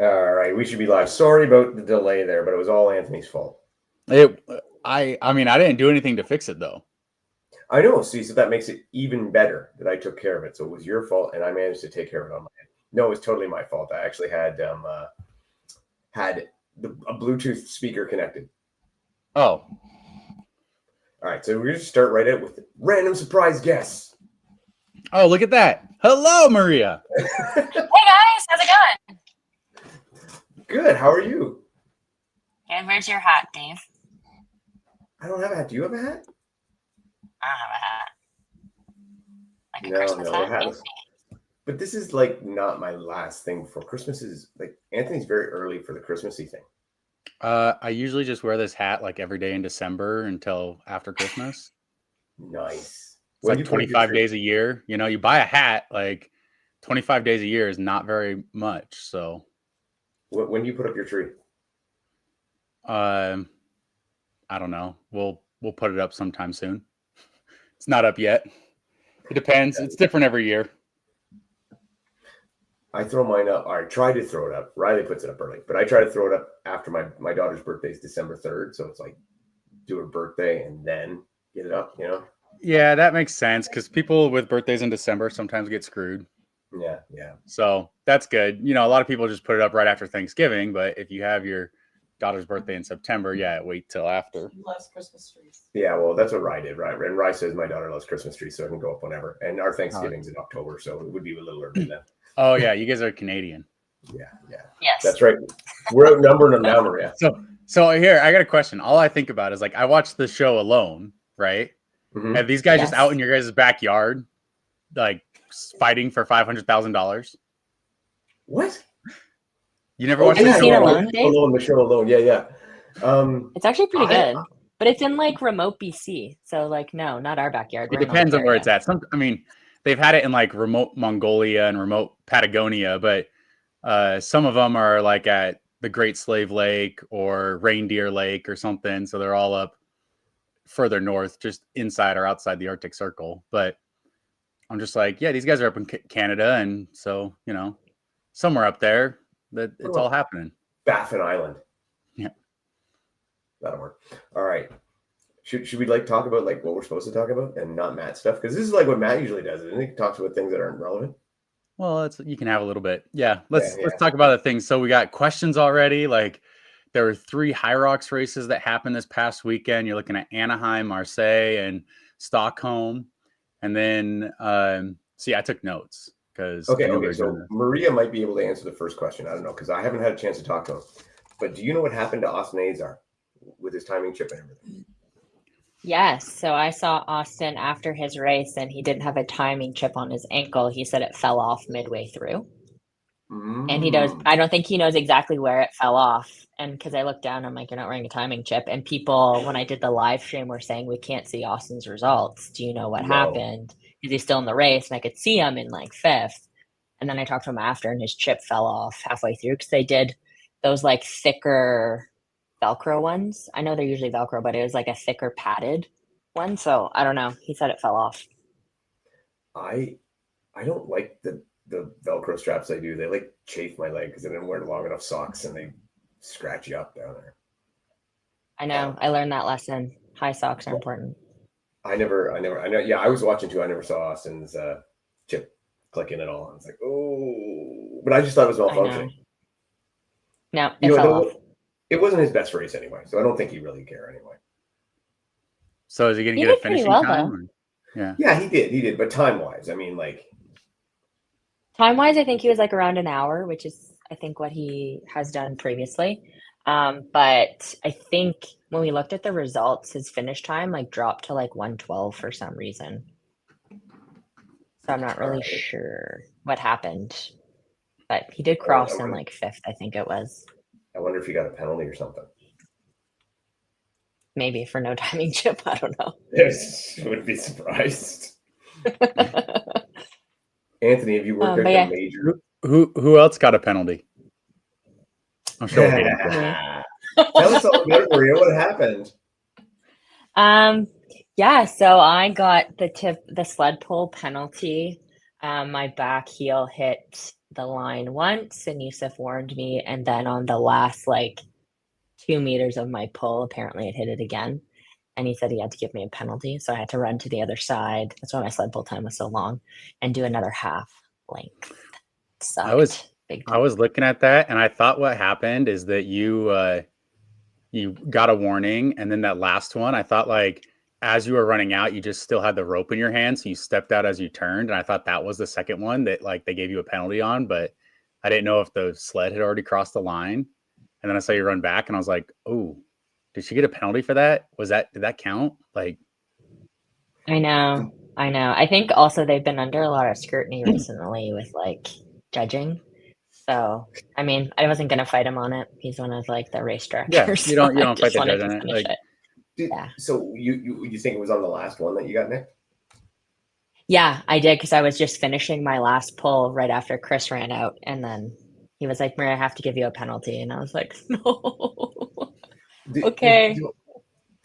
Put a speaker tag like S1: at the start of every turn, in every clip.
S1: All right, we should be live. Sorry about the delay there, but it was all Anthony's fault.
S2: I mean, I didn't do anything to fix it though.
S1: I know. See, so that makes it even better that I took care of it. So it was your fault, and I managed to take care of it on my end. No, it was totally my fault. I actually had a Bluetooth speaker connected.
S2: Oh.
S1: All right, so we're going to start right out with random surprise guests.
S2: Oh, look at that. Hello, Maria.
S3: Hey, guys. How's it going?
S1: Good. How are you?
S3: Good. Where's your hat, Dave?
S1: I don't have a hat. Do you have a hat?
S3: I don't have a hat. Like a
S1: No,
S3: Christmas hat?
S1: hat. But this is like not my last thing before Christmas. Is like Anthony's very early for the Christmassy thing.
S2: I usually just wear this hat like every day in December until after Christmas.
S1: Nice.
S2: It's like 25 days a year. You know, you buy a hat, like 25 days a year is not very much. So
S1: when do you put up your tree?
S2: I don't know. We'll put it up sometime soon. It's not up yet. It depends. It's different every year.
S1: I throw mine up. I try to throw it up. Riley puts it up early, but I try to throw it up after my daughter's birthday is December 3rd. So it's like do her birthday and then get it up, you know?
S2: Yeah, that makes sense because people with birthdays in December sometimes get screwed.
S1: Yeah.
S2: So that's good. You know, a lot of people just put it up right after Thanksgiving, but if you have your daughter's birthday in September, wait till after.
S4: Loves Christmas trees.
S1: Yeah, well, that's what Rye did, right? And Rye says my daughter loves Christmas trees, so it can go up whenever. And our Thanksgiving's in October, so it would be a little early then.
S2: Oh yeah, you guys are Canadian.
S1: Yeah.
S3: Yes.
S1: That's right. We're outnumbered them now, Maria.
S2: So here, I got a question. All I think about is like I watched the show Alone, right?
S1: Mm-hmm.
S2: Have these guys just out in your guys' backyard, like fighting for $500,000?
S1: What?
S2: You never watched
S3: the show Alone?
S1: The show Alone, yeah.
S3: It's actually pretty good, but it's in like remote BC. So like, no, not our backyard.
S2: It depends on where it's at. They've had it in like remote Mongolia and remote Patagonia, but some of them are like at the Great Slave Lake or Reindeer Lake or something. So they're all up further north, just inside or outside the Arctic Circle. But I'm just like, yeah, these guys are up in Canada. And so, you know, somewhere up there that it's all happening.
S1: Baffin Island.
S2: Yeah.
S1: That'll work. All right. Should we like talk about like what we're supposed to talk about and not Matt stuff? Because this is like what Matt usually does. Isn't he? He talks about things that aren't relevant.
S2: Well, you can have a little bit. Yeah. Let's talk about the things. So we got questions already. Like there were 3 Hyrox races that happened this past weekend. You're looking at Anaheim, Marseille, and Stockholm. And then I took notes because
S1: okay. So Maria might be able to answer the first question. I don't know because I haven't had a chance to talk to him. But do you know what happened to Austin Azar with his timing chip and everything?
S3: Yes. So I saw Austin after his race and he didn't have a timing chip on his ankle. He said it fell off midway through. And I don't think he knows exactly where it fell off. And because I looked down, I'm like, you're not wearing a timing chip. And people, when I did the live stream, were saying, we can't see Austin's results. Do you know what happened? Is he still in the race? And I could see him in like 5th. And then I talked to him after and his chip fell off halfway through because they did those like thicker Velcro ones. I know they're usually Velcro, but it was like a thicker padded one. So I don't know. He said it fell off.
S1: I don't like the Velcro straps they do. They like chafe my leg because I didn't wear long enough socks and they scratch you up down there.
S3: I know. I learned that lesson. High socks are important.
S1: I know. Yeah, I was watching too. I never saw Austin's chip clicking at all. I was like, oh, but I just thought it was malfunctioning.
S3: No, it fell off.
S1: It wasn't his best race anyway, so I don't think he really cared anyway.
S2: So is he going to get a finishing time?
S1: Yeah, he did. But time-wise, I mean, like...
S3: Time-wise, I think he was like around an hour, which is, I think, what he has done previously. But I think when we looked at the results, his finish time like dropped to like 1:12 for some reason. So I'm not really sure what happened. But he did cross in like 5th, I think it was.
S1: I wonder if he got a penalty or something.
S3: Maybe for no timing chip. I don't know.
S1: Yes, wouldn't be surprised. Anthony, have you worked at the major?
S2: Who else got a penalty? I'm sure we'll get
S1: Tell us all about it, Maria. What happened?
S3: So I got the sled pull penalty My back heel hit the line once, and Yusuf warned me, and then on the last like 2 meters of my pull, apparently it hit it again. And he said he had to give me a penalty, so I had to run to the other side. That's why my sled pull time was so long, and do another half length. Sucked. Big
S2: I
S3: time.
S2: was looking at that, and I thought what happened is that you got a warning, and then that last one, I thought like as you were running out, you just still had the rope in your hand, so you stepped out as you turned, and I thought that was the second one that like they gave you a penalty on, but I didn't know if the sled had already crossed the line. And then I saw you run back, and I was like, "Oh, did she get a penalty for that? Did that count?" Like,
S3: I know. I think also they've been under a lot of scrutiny recently with like judging. So, I mean, I wasn't gonna fight him on it. He's one of like the race directors.
S2: you
S3: So
S2: don't
S3: I
S2: fight
S3: just
S2: the
S3: wanted
S2: judge on
S3: to
S2: it.
S3: finish
S2: Like,
S3: it. Yeah.
S1: So you think it was on the last one that you got nicked?
S3: Yeah, I did because I was just finishing my last pull right after Chris ran out, and then he was like, "Maria, I have to give you a penalty," and I was like, "No." Okay.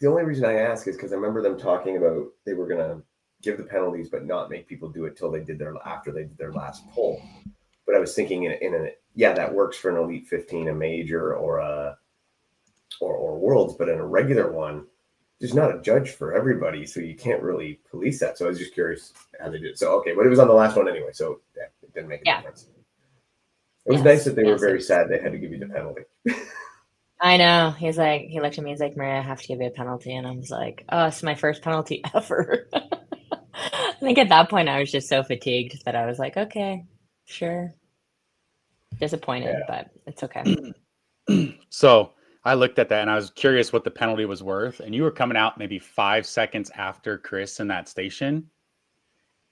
S1: The only reason I ask is because I remember them talking about they were gonna give the penalties, but not make people do it till they did after they did their last pull. But I was thinking yeah, that works for an Elite 15, a major, or Worlds, but in a regular one, there's not a judge for everybody, so you can't really police that. So I was just curious how they did it. So okay, but it was on the last one anyway, so yeah, it didn't make a difference. It was nice that they were very sad they had to give you the penalty.
S3: I know. He's like, he looked at me, he's like, "Maria, I have to give you a penalty." And I was like, "Oh, it's my first penalty ever." I think at that point I was just so fatigued that I was like, "Okay, sure." Disappointed, but it's okay.
S2: so I looked at that, and I was curious what the penalty was worth. And you were coming out maybe 5 seconds after Chris in that station,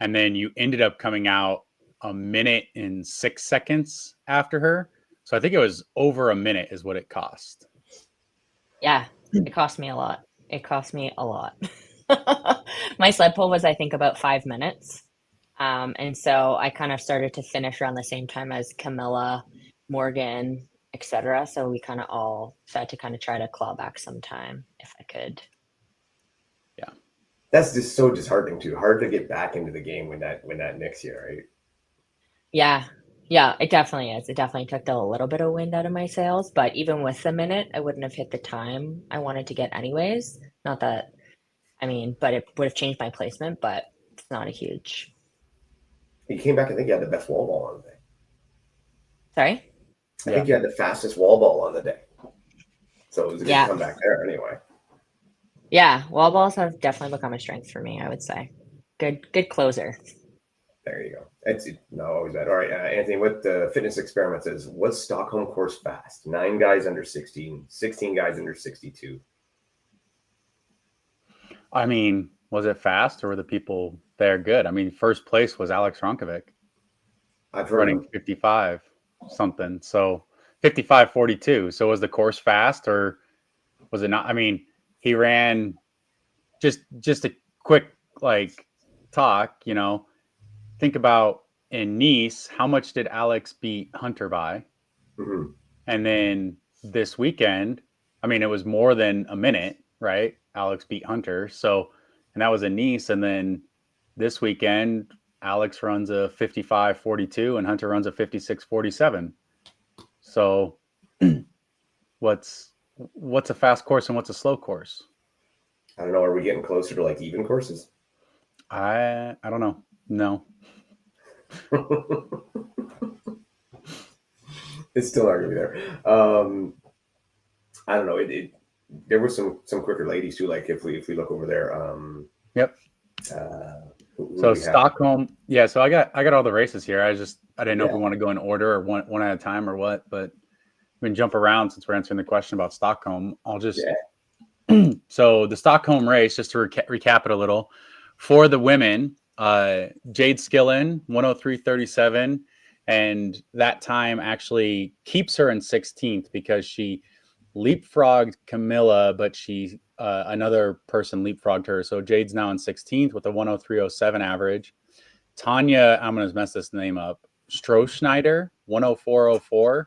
S2: and then you ended up coming out 1 minute and 6 seconds after her. So I think it was over a minute is what it cost.
S3: Yeah, it cost me a lot. My sled pull was, I think, about 5 minutes. And so I kind of started to finish around the same time as Camilla, Morgan, etc. So we kind of all had to kind of try to claw back some time if I could.
S2: Yeah.
S1: That's just so disheartening too. Hard to get back into the game when that nicks you, right?
S3: Yeah. Yeah, it definitely is. It definitely took a little bit of wind out of my sails, but even with the minute, I wouldn't have hit the time I wanted to get anyways. Not that, I mean, but it would have changed my placement, but it's not a huge.
S1: You came back, I think you had the best wall ball on the day.
S3: Sorry?
S1: I think you had the fastest wall ball on the day. So it was a good
S3: Yeah.
S1: comeback there anyway.
S3: Yeah, wall balls have definitely become a strength for me, I would say. Good closer.
S1: There you go. It's no always that. All right, Anthony, what the fitness experiment says, was Stockholm course fast? 9 guys under 16, 16 guys under 62.
S2: I mean, was it fast, or were the people there good? I mean, first place was Alex Ronkovic.
S1: I've heard
S2: running 55 something. So 55:42. So was the course fast, or was it not? I mean, he ran just a quick like talk, think about in Nice, how much did Alex beat Hunter by?
S1: Mm-hmm.
S2: And then this weekend, I mean, it was more than a minute, right? Alex beat Hunter. So, and that was in Nice. And then this weekend, Alex runs a 55:42 and Hunter runs a 56:47. So what's a fast course and what's a slow course?
S1: I don't know. Are we getting closer to like even courses?
S2: I don't know. No.
S1: It's still not gonna be there. I don't know. There were some quicker ladies too. Like if we look over there.
S2: Yep. So Stockholm, yeah. So I got all the races here. I didn't know if we want to go in order or one at a time or what, but we can jump around since we're answering the question about Stockholm. I'll just so the Stockholm race, just to recap it a little, for the women, Jade Skillen 103.37, and that time actually keeps her in 16th because she leapfrogged Camilla, but she another person leapfrogged her. So Jade's now in 16th with a 103.07 average. Tanya, I'm going to mess this name up, Strohschneider 104.04.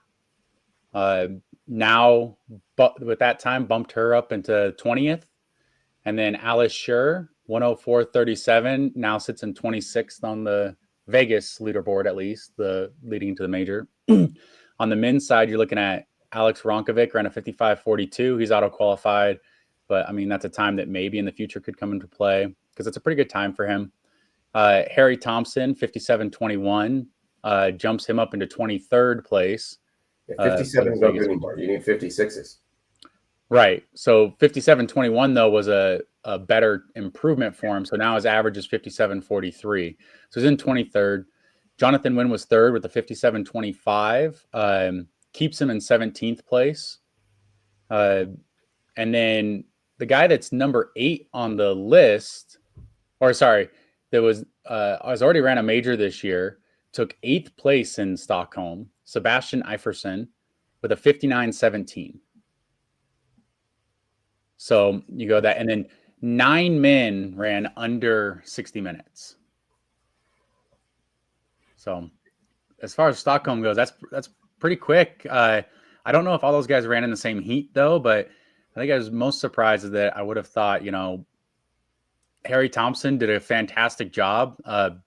S2: Now, but with that time, bumped her up into 20th. And then Alice Schur 104.37 now sits in 26th on the Vegas leaderboard, at least the leading to the major. On the men's side, you're looking at Alex Ronkovic ran a 55.42. He's auto qualified, but I mean that's a time that maybe in the future could come into play because it's a pretty good time for him. Harry Thompson 57.21 jumps him up into 23rd place.
S1: Yeah, 57 is not good anymore. You need 56s.
S2: Right. So 57.21 though was a better improvement for him. So now his average is 57.43. So he's in 23rd. Jonathan Wynn was third with a 57.25. Keeps him in 17th place. And then the guy that's number 8 on the list, or sorry, that was already ran a major this year, took 8th place in Stockholm, Sebastian Iferson with a 59.17. So you go that, and then 9 men ran under 60 minutes. So as far as Stockholm goes, that's pretty quick. I don't know if all those guys ran in the same heat though, but I think I was most surprised is that I would have thought, Harry Thompson did a fantastic job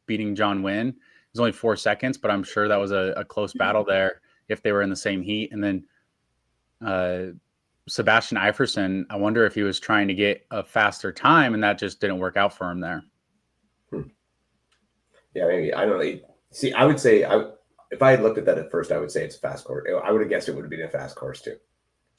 S2: beating John Wynn. It was only 4 seconds, but I'm sure that was a close battle there if they were in the same heat. And then Sebastian Iferson, I wonder if he was trying to get a faster time and that just didn't work out for him there.
S1: Yeah, maybe. I don't know. See, I would say if I had looked at that at first, I would say it's a fast course. I would have guessed it would have been a fast course too,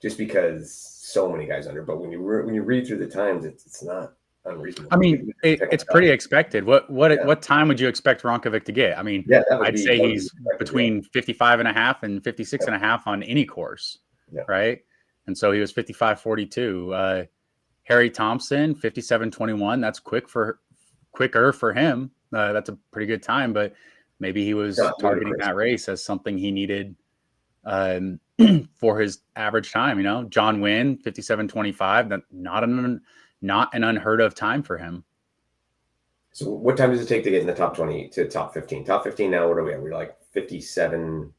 S1: just because so many guys under. But when you read through the times, it's not unreasonable.
S2: I mean, it's pretty expected. What time would you expect Ronkovic to get? I mean, I'd say he's between 55.5 and 56.5 on any course, right? And so he was 55.42. Harry Thompson 57.21. That's quicker for him. That's a pretty good time, but maybe he was targeting that race as something he needed for his average time. John Wynn 57.25. That not an unheard of time for him.
S1: So what time does it take to get in the top 20 to top 15? Top 15 now, what are we at? We're like 57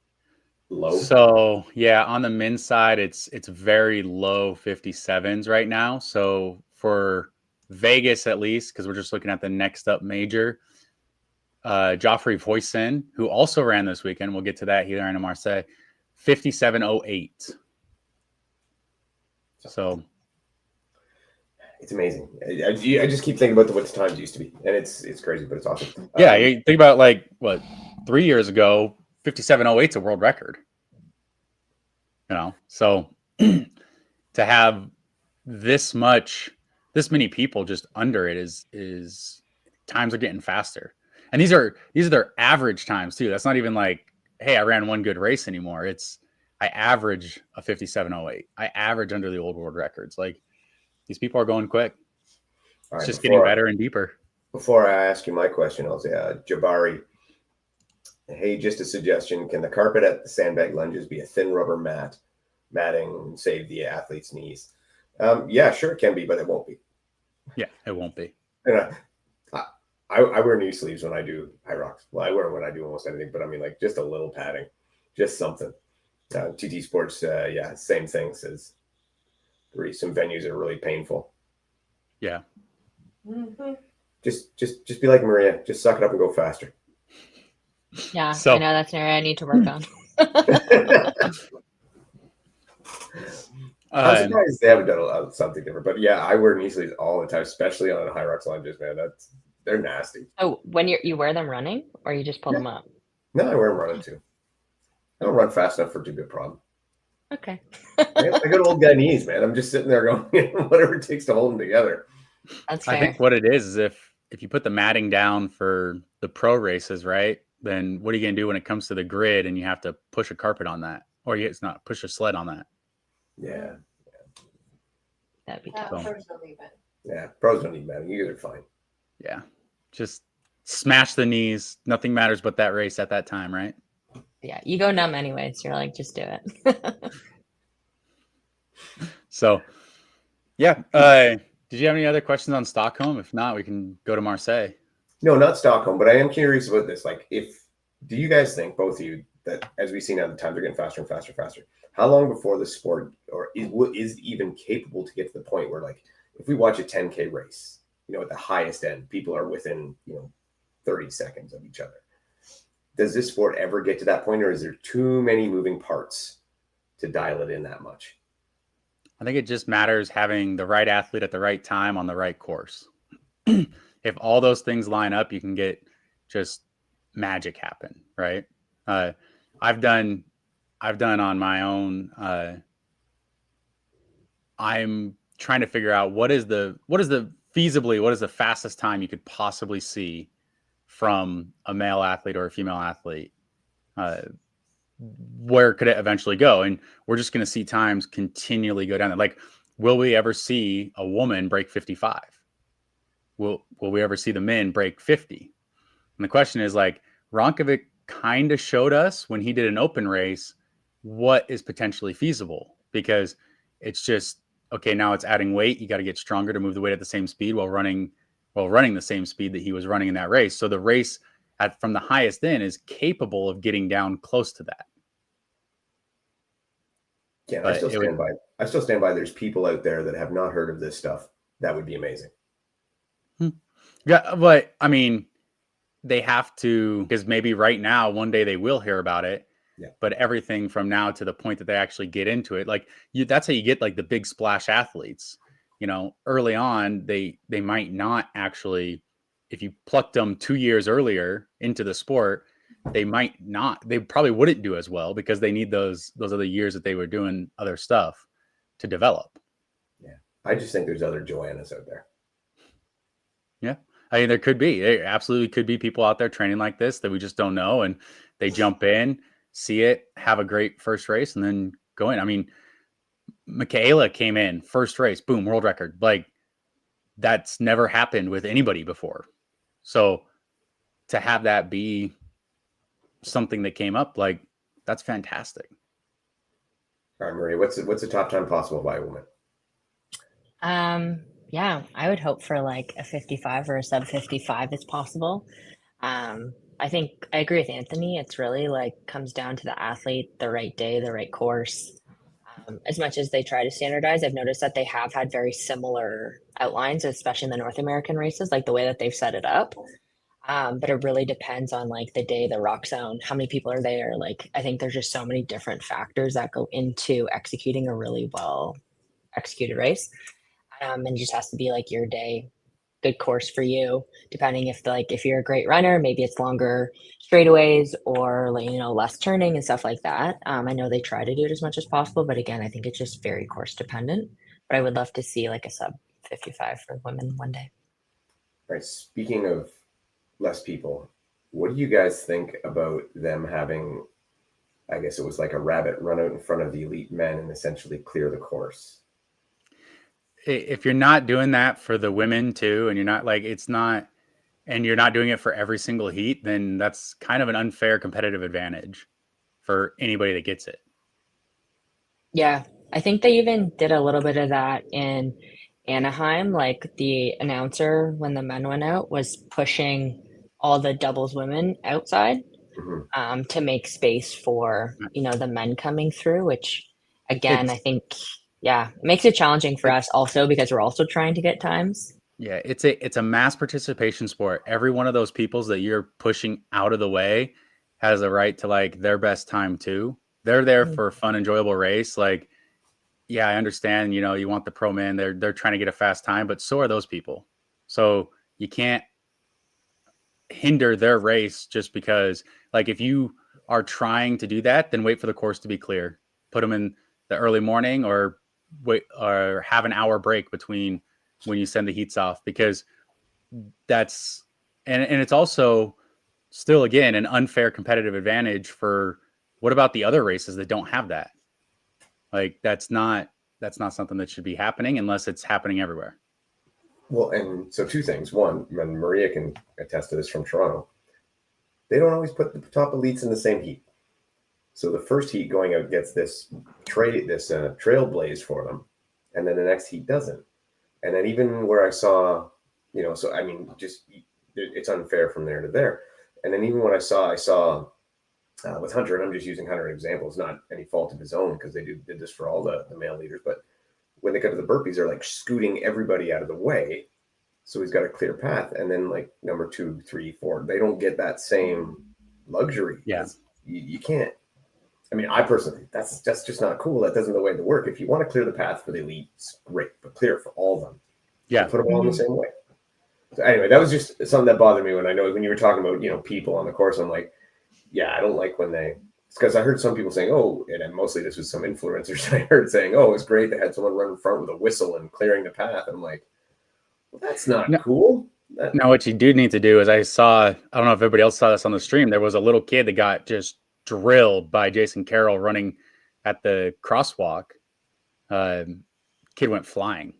S1: low.
S2: So yeah, on the men's side, it's very low 57s right now. So for Vegas, at least, because we're just looking at the next up major, Geoffrey Voisin, who also ran this weekend, we'll get to that. He ran in Marseille, 57.08. So
S1: it's amazing. I just keep thinking about what the times used to be, and it's crazy, but it's awesome.
S2: Yeah, you think about 3 years ago, 57.08 is a world record. So to have this many people just under it is times are getting faster. And these are their average times too. That's not even hey, I ran one good race anymore. It's I average a 57.08. I average under the old world records. These people are going quick. It's just getting better and deeper.
S1: Before I ask you my question, I'll say, Jabari, hey, just a suggestion. Can the carpet at the sandbag lunges be a thin rubber matting, save the athlete's knees? Yeah, sure it can be, but it won't be.
S2: Yeah, it won't be.
S1: And I wear knee sleeves when I do Hyrox. Well, I wear them when I do almost anything, but I mean, just a little padding, just something. TT Sports, same thing, says some venues are really painful.
S2: Yeah.
S1: Mm-hmm. Just be like Maria. Just suck it up and go faster.
S3: Yeah, I know that's an area I need to work on.
S1: I'm surprised they haven't done something different. But yeah, I wear knee sleeves all the time, especially on Hyrox lunges, man. They're nasty.
S3: Oh, when you wear them running, or you just pull them up?
S1: No, I wear them running too. I don't run fast enough for it to be a problem.
S3: Okay.
S1: I got old guy knees, man. I'm just sitting there going, whatever it takes to hold them together.
S3: That's fair.
S2: I think what it is if you put the matting down for the pro races, right? Then what are you going to do when it comes to the grid and you have to push a carpet on that, or it's not push a sled on that?
S1: Yeah.
S3: That'd be tough.
S4: Pros don't need it.
S1: Yeah, pros don't need matting. You guys are fine.
S2: Yeah, just smash the knees. Nothing matters but that race at that time, right?
S3: Yeah, you go numb anyway, so you're just do it.
S1: So,
S2: yeah. Did you have any other questions on Stockholm? If not, we can go to Marseille.
S1: No, not Stockholm, but I am curious about this. Do you guys think, both of you, that as we see now, the times are getting faster and faster and faster? How long before the sport is even capable to get to the point where, if we watch a 10K race, at the highest end, people are within, 30 seconds of each other. does this sport ever get to that point, or is there too many moving parts to dial it in that much?
S2: I think it just matters having the right athlete at the right time on the right course. If all those things line up, you can get just magic happen, right? I've done on my own. I'm trying to figure out what is the fastest time you could possibly see from a male athlete or a female athlete. Where could it eventually go? And we're just going to see times continually go down. Like, will we ever see a woman break 55? Will we ever see the men break 50? And the question is, like, Ronco kind of showed us when he did an open race what is potentially feasible, because it's just, okay, now it's adding weight. You got to get stronger to move the weight at the same speed while running the same speed that he was running in that race. So the race from the highest end is capable of getting down close to that.
S1: Yeah, I still stand by. There's people out there that have not heard of this stuff. That would be amazing.
S2: Yeah, but I mean, they have to, because maybe right now, one day they will hear about it.
S1: Yeah.
S2: But everything from now to the point that they actually get into it, like that's how you get like the big splash athletes. You know, early on, they might not actually, if you plucked them 2 years earlier into the sport, they probably wouldn't do as well, because they need those other years that they were doing other stuff to develop.
S1: Yeah. I just think there's other Joannas out there.
S2: Yeah. I mean, there absolutely could be people out there training like this that we just don't know. And they jump in, see it, have a great first race, and then go in. I mean, Michaela came in first race, boom, world record. Like, that's never happened with anybody before. So to have that be something that came up, like, that's fantastic.
S1: All right, Maria, what's the top time possible by a woman?
S3: Yeah, I would hope for like a 55 or a sub 55 is possible. I think I agree with Anthony. It's really like comes down to the athlete, the right day, the right course. As much as they try to standardize, I've noticed that they have had very similar outlines, especially in the North American races, like the way that they've set it up. But it really depends on like the day, the rock zone, how many people are there. Like, I think there's just so many different factors that go into executing a really well executed race. And it just has to be like your day, good course for you, depending if you're a great runner, maybe it's longer straightaways or like, less turning and stuff like that. I know they try to do it as much as possible, but again, I think it's just very course dependent. But I would love to see like a sub 55 for women one day.
S1: All right. Speaking of less people, what do you guys think about them having, I guess it was like a rabbit run out in front of the elite men and essentially clear the course?
S2: If you're not doing that for the women too, and you're not doing it for every single heat, then that's kind of an unfair competitive advantage for anybody that gets it.
S3: Yeah, I think they even did a little bit of that in Anaheim. Like the announcer, when the men went out, was pushing all the doubles women outside to make space for, the men coming through, which again, I think, yeah, it makes it challenging for us also because we're also trying to get times.
S2: Yeah, it's a mass participation sport. Every one of those peoples that you're pushing out of the way has a right to like their best time too. They're there for a fun, enjoyable race. Like, yeah, I understand, you want the pro man. They're trying to get a fast time, but so are those people. So you can't hinder their race just because, like, if you are trying to do that, then wait for the course to be clear. Put them in the early morning or wait or have an hour break between when you send the heats off, because that's and it's also still, again, an unfair competitive advantage for what about the other races that don't have that? Like, that's not something that should be happening unless it's happening everywhere.
S1: Well, and so two things. One, and Maria can attest to this from Toronto, they don't always put the top elites in the same heat. So the first heat going out gets this trailblaze for them, and then the next heat doesn't. And then even where I saw, so I mean, just it's unfair from there to there. And then even when I saw with Hunter, and I'm just using Hunter as an example, it's not any fault of his own because they did this for all the male leaders, but when they go to the burpees, they're like scooting everybody out of the way. So he's got a clear path. And then like number 2, 3, 4, they don't get that same luxury.
S2: Yeah.
S1: You can't. I mean, I personally, that's just not cool. That doesn't the way to work. If you want to clear the path for the elite, it's great, but clear it for all of them.
S2: Yeah.
S1: Put them all in the same way. So anyway, that was just something that bothered me when you were talking about, people on the course. I'm like, yeah, I don't like when it's because I heard some people saying, oh, and mostly this was some influencers I heard saying, oh, it was great. They had someone run in front with a whistle and clearing the path. I'm like, well, that's not cool.
S2: Now, what you do need to do is I don't know if everybody else saw this on the stream. There was a little kid that got just drilled by Jason Carroll running at the crosswalk. Kid went flying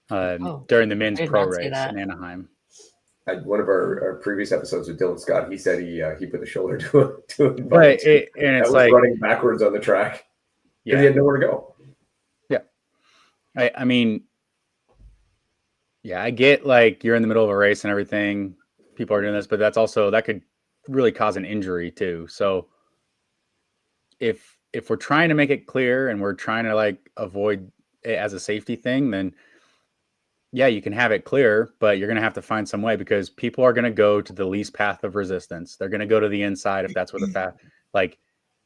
S2: during the men's pro race in Anaheim.
S1: One of our previous episodes with Dylan Scott, he said he put the shoulder to it.
S2: But it's like
S1: running backwards on the track. Yeah, he had nowhere to go.
S2: Yeah, I mean, yeah, I get like you're in the middle of a race and everything. People are doing this, but that could really cause an injury too. So if we're trying to make it clear and we're trying to like avoid it as a safety thing, then yeah, you can have it clear, but you're going to have to find some way because people are going to go to the least path of resistance. They're going to go to the inside if that's where like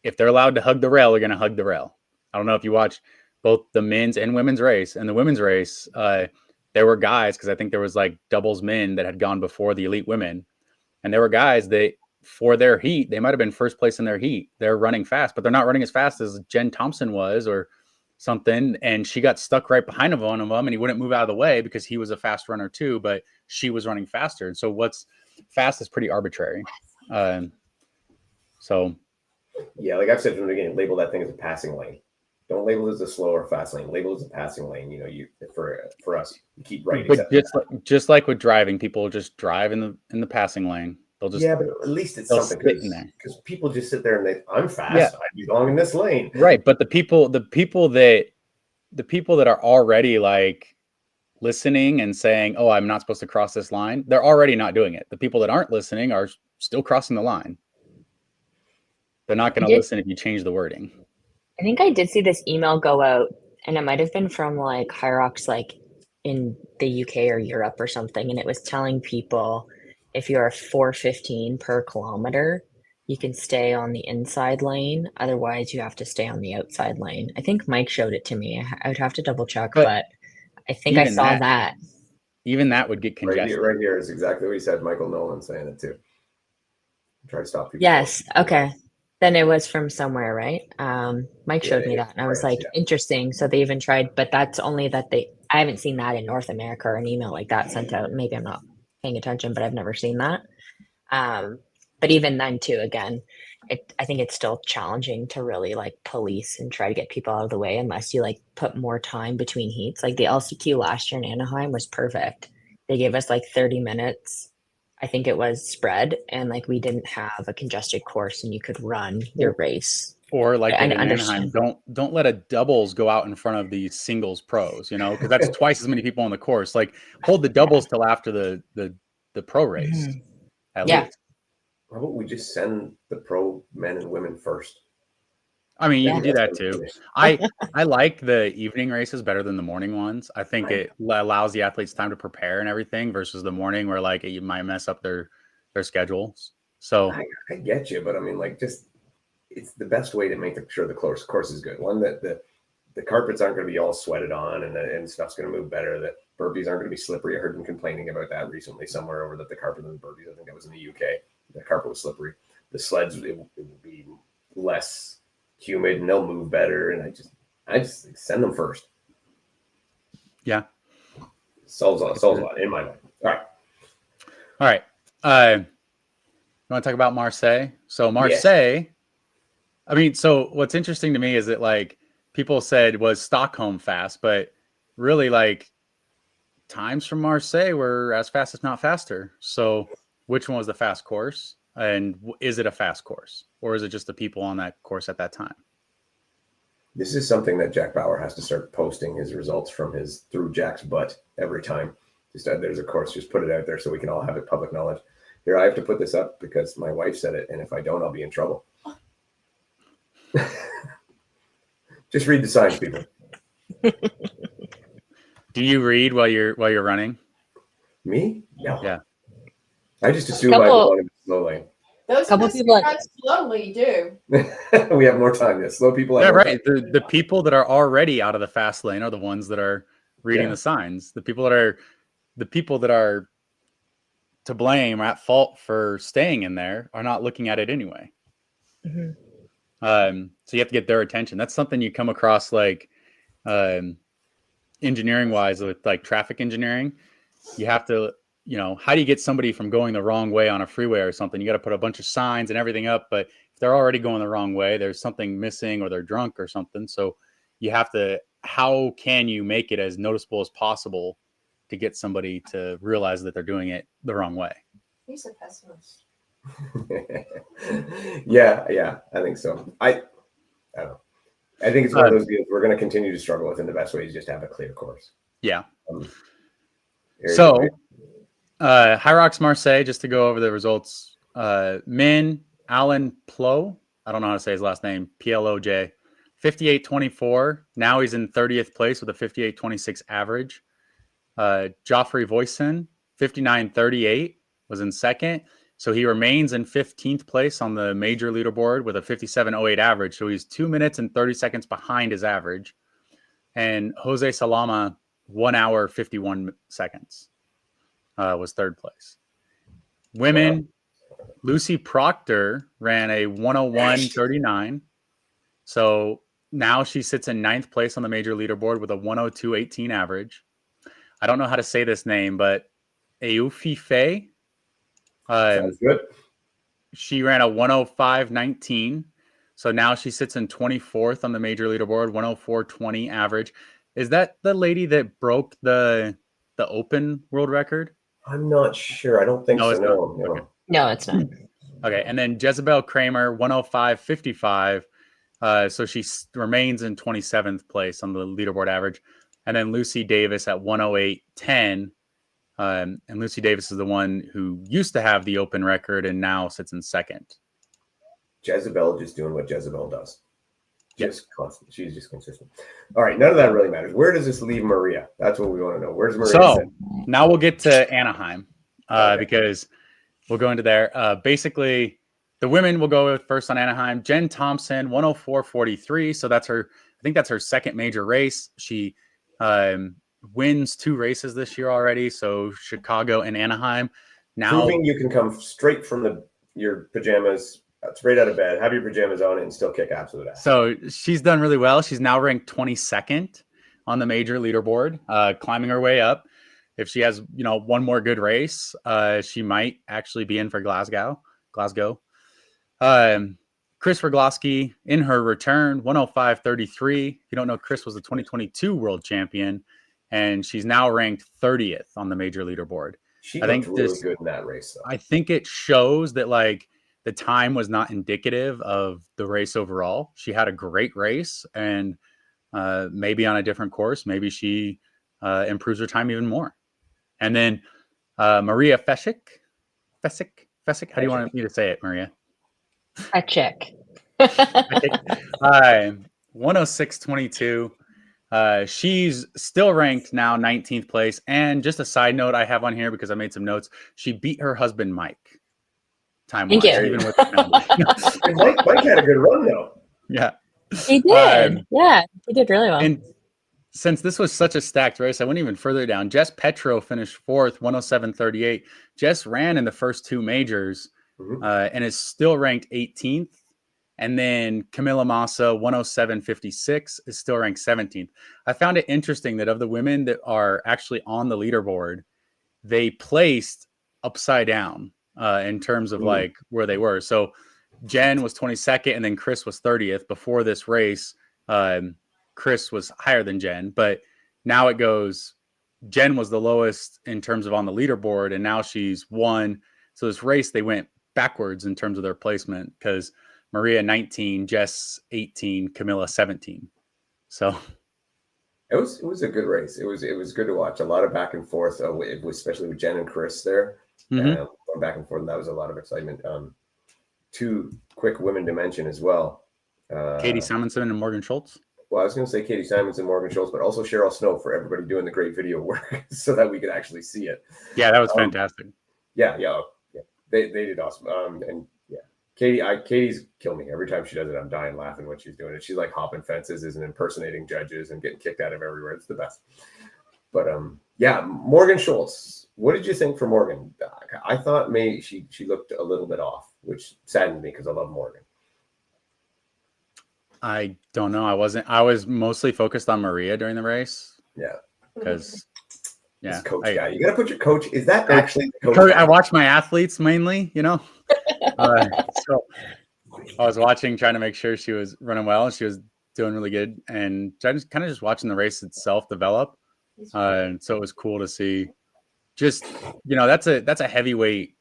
S2: if they're allowed to hug the rail, they're going to hug the rail. I don't know if you watch both the men's and women's race. And the women's race, there were guys, because I think there was like doubles men that had gone before the elite women. And there were guys that for their heat, they might have been first place in their heat. They're running fast, but they're not running as fast as Jen Thompson was or something. And she got stuck right behind one of them and he wouldn't move out of the way because he was a fast runner too, but she was running faster. And so what's fast is pretty arbitrary. So
S1: yeah, like I've said from the beginning, label that thing as a passing lane. Don't label it as a slow or fast lane. Label it as a passing lane. For us, you keep right.
S2: But just like with driving, people just drive in the passing lane. They'll just
S1: but at least it's something because people just sit there and I'm fast.
S2: Yeah.
S1: I belong in this lane.
S2: Right, but the people that are already like listening and saying, "Oh, I'm not supposed to cross this line," they're already not doing it. The people that aren't listening are still crossing the line. They're not going to listen if you change the wording.
S3: I think I did see this email go out, and it might have been from like Hyrox, like in the UK or Europe or something, and it was telling people if you're 4:15 per kilometer, you can stay on the inside lane. Otherwise, you have to stay on the outside lane. I think Mike showed it to me. I would have to double check, but I think I saw that.
S2: Even that would get congested.
S1: Right here is exactly what he said. Michael Nolan saying it too. Try to stop people.
S3: Yes. Okay. Then it was from somewhere, right? Mike showed me that, and I was like, interesting. So they even tried, but that's only that I haven't seen that in North America or an email like that sent out. Maybe I'm not paying attention, but I've never seen that. But even then too, again, I think it's still challenging to really like police and try to get people out of the way unless you like put more time between heats. Like the LCQ last year in Anaheim was perfect. They gave us like 30 minutes. I think it was spread, and like we didn't have a congested course and you could run your race.
S2: Or like in Anaheim, don't let a doubles go out in front of the singles pros, because that's twice as many people on the course. Like hold the doubles till after the pro race. At least.
S1: How about we just send the pro men and women first?
S2: I mean, you can do that too. I like the evening races better than the morning ones. I think it allows the athletes time to prepare and everything versus the morning where like you might mess up their schedules. So
S1: I get you, but I mean, like, just it's the best way to make sure the course is good. One, that the carpets aren't going to be all sweated on and stuff's going to move better. That burpees aren't going to be slippery. I heard them complaining about that recently somewhere over that the carpet in the burpees, I think that was in the UK. The carpet was slippery. The sleds, it will be less humid and they'll move better. And I just send them first.
S2: Yeah.
S1: Solves a lot in my mind. All
S2: right. You want to talk about Marseille? So Marseille, I mean, so what's interesting to me is that like people said was Stockholm fast, but really like times from Marseille were as fast, if not faster. So which one was the fast course? And is it a fast course, or is it just the people on that course at that time?
S1: This is something that Jack Bauer has to start posting his results from through Jack's butt every time. Just there's a course, just put it out there so we can all have it public knowledge. Here, I have to put this up because my wife said it, and if I don't, I'll be in trouble. Just read the signs, people.
S2: Do you read while you're running?
S1: Me? No.
S2: Yeah.
S1: I just assume I belong in the slow lane.
S4: Those
S3: Couple
S4: of us who
S3: people
S4: run slowly do.
S1: We have more time. Yes, slow people.
S2: Yeah,
S1: Have more
S2: right.
S1: time.
S2: The people that are already out of the fast lane are the ones that are reading the signs. The people that are to blame or at fault for staying in there are not looking at it anyway.
S3: Mm-hmm.
S2: So you have to get their attention. That's something you come across like engineering wise with like traffic engineering. You have to, how do you get somebody from going the wrong way on a freeway or something? You got to put a bunch of signs and everything up, but if they're already going the wrong way, there's something missing or they're drunk or something. So you have to, how can you make it as noticeable as possible to get somebody to realize that they're doing it the wrong way?
S4: He's a pessimist.
S1: yeah, I think so. I don't know. I think it's one of those deals we're going to continue to struggle with, and the best way is just to have a clear course.
S2: Yeah. So, Hyrox Marseille, just to go over the results. Min Alan Plo, I don't know how to say his last name, Ploj, 58.24. Now he's in 30th place with a 58.26 average. Joffrey Voisin, 59.38, was in second. So he remains in 15th place on the major leaderboard with a 57.08 average. So he's 2 minutes and 30 seconds behind his average. And Jose Salama, 1 hour, 51 seconds, was third place. Women, Lucy Proctor ran a 101.39. So now she sits in 9th place on the major leaderboard with a 102.18 average. I don't know how to say this name, but Eufife.
S1: Sounds good.
S2: She ran a 105.19. So now she sits in 24th on the major leaderboard, 104.20 average. Is that the lady that broke the open world record?
S1: I'm not sure. I don't think so. No.
S2: Okay.
S3: No, it's not.
S2: Okay. And then Jezebel Kramer, 105.55. So she remains in 27th place on the leaderboard average. And then Lucy Davis at 108.10. And Lucy Davis is the one who used to have the open record and now sits in second.
S1: Jezebel just doing what Jezebel does. Just constant. She's just consistent. All right. None of that really matters. Where does this leave Maria? That's what we want to know. Where's Maria?
S2: So now we'll get to Anaheim because we'll go into there. Basically, the women will go first on Anaheim. Jen Thompson, 104.43. So that's her. I think that's her second major race. She wins 2 races this year already. So Chicago and Anaheim. Now
S1: proving you can come straight from your pajamas, straight out of bed, have your pajamas on, and still kick absolute ass.
S2: So she's done really well. She's now ranked 22nd on the major leaderboard, climbing her way up. If she has, one more good race, she might actually be in for Glasgow. Chris Rogloski in her return, 105.33. If you don't know, Chris was the 2022 world champion, and she's now ranked 30th on the major leaderboard.
S1: She looked really good in that race, though.
S2: I think it shows that, the time was not indicative of the race overall. She had a great race, and maybe on a different course, maybe she improves her time even more. And then Maria Fesick. How do you want me to say it, Maria?
S3: Fesick.
S2: 106.22. She's still ranked now 19th place. And just a side note I have on here because I made some notes. She beat her husband, Mike.
S3: Thank you.
S2: Even with
S1: Mike had a good run, though.
S2: Yeah.
S3: He did. He did really well.
S2: And since this was such a stacked race, I went even further down. Jess Petro finished 4th, 107.38. Jess ran in the first 2 majors and is still ranked 18th. And then Camilla Massa, 107.56, is still ranked 17th. I found it interesting that of the women that are actually on the leaderboard, they placed upside down in terms of where they were. So Jen was 22nd and then Chris was 30th. Before this race, Chris was higher than Jen, but now it goes, Jen was the lowest in terms of on the leaderboard, and now she's won. So this race, they went backwards in terms of their placement because Maria 19, Jess 18, Camilla 17. So
S1: it was a good race. It was good to watch. A lot of back and forth, especially with Jen and Chris there. Going back and forth, and that was a lot of excitement. 2 quick women to mention as well.
S2: Katie Simonson and Morgan Schultz.
S1: Well, I was going to say Katie Simonson and Morgan Schultz, but also Cheryl Snow for everybody doing the great video work so that we could actually see it.
S2: Yeah, that was fantastic.
S1: Yeah. They did awesome. And yeah, Katie's kill me every time she does it. I'm dying laughing when she's doing it. She's like hopping fences and impersonating judges and getting kicked out of everywhere. It's the best. But yeah, Morgan Schultz. What did you think for Morgan? I thought maybe she looked a little bit off, which saddened me because I love Morgan.
S2: I don't know. I was mostly focused on Maria during the race.
S1: Yeah.
S2: Because
S1: this coach guy. You got to put your coach. Is that actually the
S2: coach? I watch my athletes mainly, you know. So I was watching, trying to make sure she was running well. She was doing really good, and just kind of just watching the race itself develop. And so it was cool to see. Just that's a heavyweight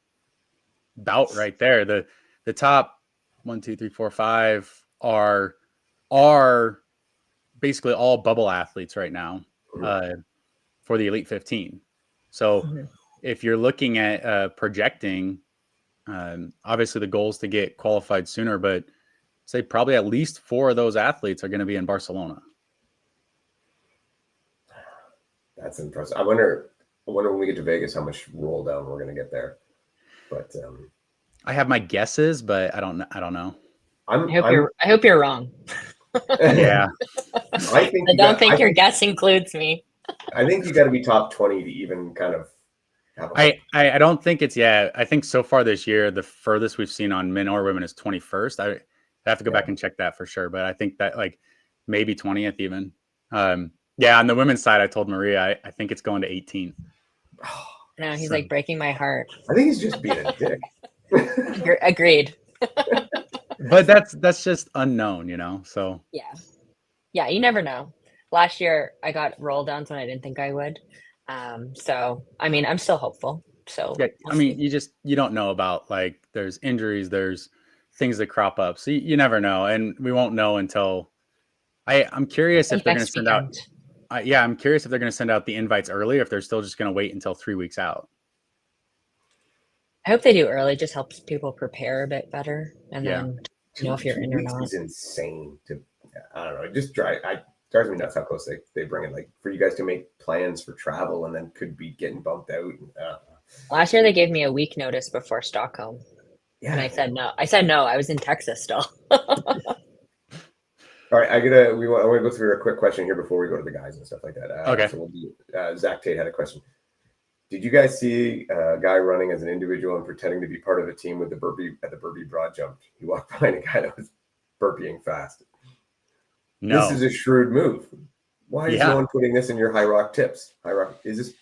S2: bout right there. The top 1, 2, 3, 4, 5 are basically all bubble athletes right now for the Elite 15. So if you're looking at projecting, obviously the goal is to get qualified sooner, but say probably at least 4 of those athletes are going to be in Barcelona.
S1: That's impressive. I wonder when we get to Vegas how much roll down we're going to get there. But
S2: I have my guesses, but I don't know.
S3: I hope you're wrong.
S2: Yeah.
S3: I don't think your guess includes me.
S1: I think you got to be top 20 to even kind of have
S2: I don't think it's I think so far this year the furthest we've seen on men or women is 21st. I have to go back and check that for sure, but I think that like maybe 20th even. Yeah, on the women's side I told Maria I think it's going to 18th.
S3: No, he's like breaking my heart.
S1: I think he's just being a dick.
S3: Agreed.
S2: But that's just unknown, so
S3: yeah, you never know. Last year I got roll downs when I didn't think I would, so I mean I'm still hopeful, so
S2: yeah, I mean you don't know about, like, there's injuries, there's things that crop up, so you never know, and we won't know until I'm curious if they're going to send out I'm curious if they're going to send out the invites early, or if they're still just going to wait until 3 weeks out.
S3: I hope they do early. Just helps people prepare a bit better, and then if you're in or not.
S1: It's insane to, I don't know. It just drives me nuts how close they bring it. Like for you guys to make plans for travel and then could be getting bumped out.
S3: Last year they gave me a week notice before Stockholm, and I said no. I was in Texas still.
S1: All right, I want to go through a quick question here before we go to the guys and stuff like that.
S2: Okay.
S1: So we'll do, Zach Tate had a question. Did you guys see a guy running as an individual and pretending to be part of a team with the burpee broad jump? He walked behind a guy that was burpeeing fast.
S2: No.
S1: This is a shrewd move. Why is no one putting this in your Hyrox tips? Hyrox, is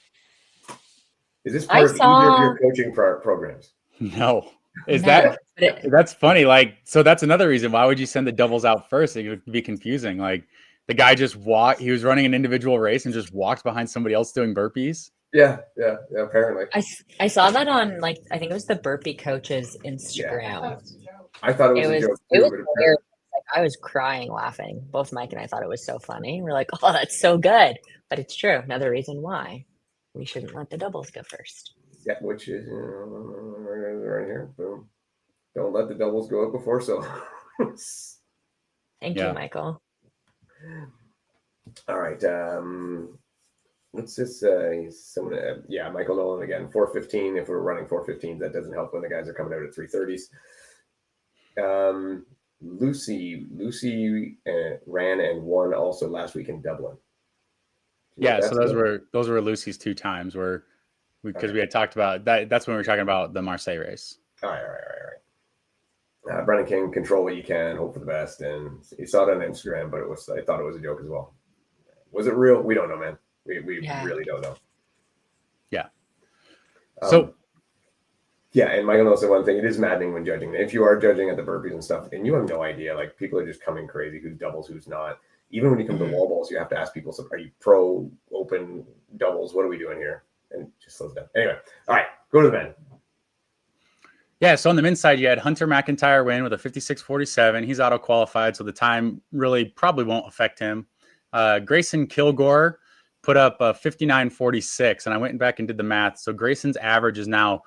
S1: this part of either of your coaching programs?
S2: No. That's funny. Like, so that's another reason. Why would you send the doubles out first? It would be confusing. Like the guy just he was running an individual race and just walked behind somebody else doing burpees.
S1: Yeah, apparently.
S3: I saw that on, like, I think it was the Burpee Coach's Instagram.
S1: I thought it was a joke.
S3: It was weird. Like, I was crying laughing. Both Mike and I thought it was so funny. We're like, oh, that's so good. But it's true. Another reason why we shouldn't let the doubles go first.
S1: Yeah, which is right here. Boom. Don't let the doubles go up before so.
S3: Thank you, Michael.
S1: All right. Let's just say Michael Nolan again, 4:15. If we're running 4:15, that doesn't help when the guys are coming out at 3:30s. Lucy ran and won also last week in Dublin.
S2: Yeah, so those were Lucy's 2 times because we had talked about that. That's when we were talking about the Marseille race.
S1: All right. Brennan King, control what you can, hope for the best, and you saw it on Instagram, but I thought it was a joke as well. Was it real? We don't know, man. We really don't know.
S2: Yeah.
S1: And Michael knows the one thing. It is maddening when judging. If you are judging at the burpees and stuff, and you have no idea, like people are just coming crazy. Who's doubles? Who's not? Even when you come to wall balls, you have to ask people: so are you pro, open, doubles? What are we doing here? And just slows down. Anyway, all right, go to the men.
S2: Yeah, so on the men's side, you had Hunter McIntyre win with a 56.47. He's auto qualified, so the time really probably won't affect him. Grayson Kilgore put up a 59.46, and I went back and did the math. So Grayson's average is now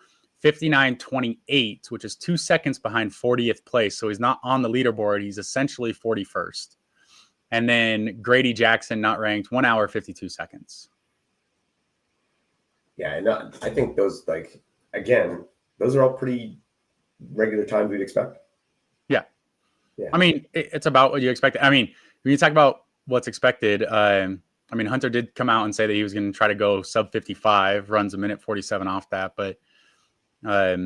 S2: 59.28, which is 2 seconds behind 40th place. So he's not on the leaderboard. He's essentially 41st. And then Grady Jackson, not ranked, 1 hour, 52 seconds.
S1: Yeah, and I think those, like, again, those are all pretty regular times we'd expect. Yeah.
S2: I mean, it's about what you expect. I mean, when you talk about what's expected, I mean, Hunter did come out and say that he was going to try to go sub 55, runs a minute 47 off that. But I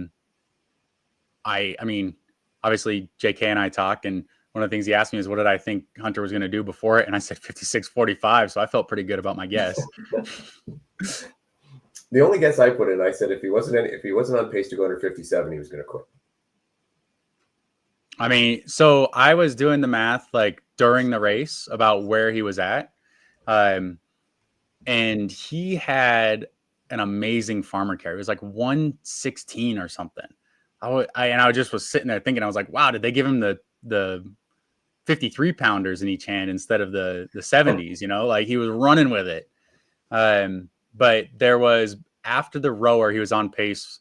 S2: mean, obviously JK and I talk, and one of the things he asked me is what did I think Hunter was going to do before it, and I said 56:45, so I felt pretty good about my guess.
S1: The only guess I put in, I said if he wasn't on pace to go under 57, he was going to quit.
S2: I mean, so I was doing the math like during the race about where he was at, and he had an amazing farmer carry. It was like 116 or something. I just was sitting there thinking, I was like, wow, did they give him the 53 pounders in each hand instead of the 70s? You know, like he was running with it. But there was, after the rower, he was on pace,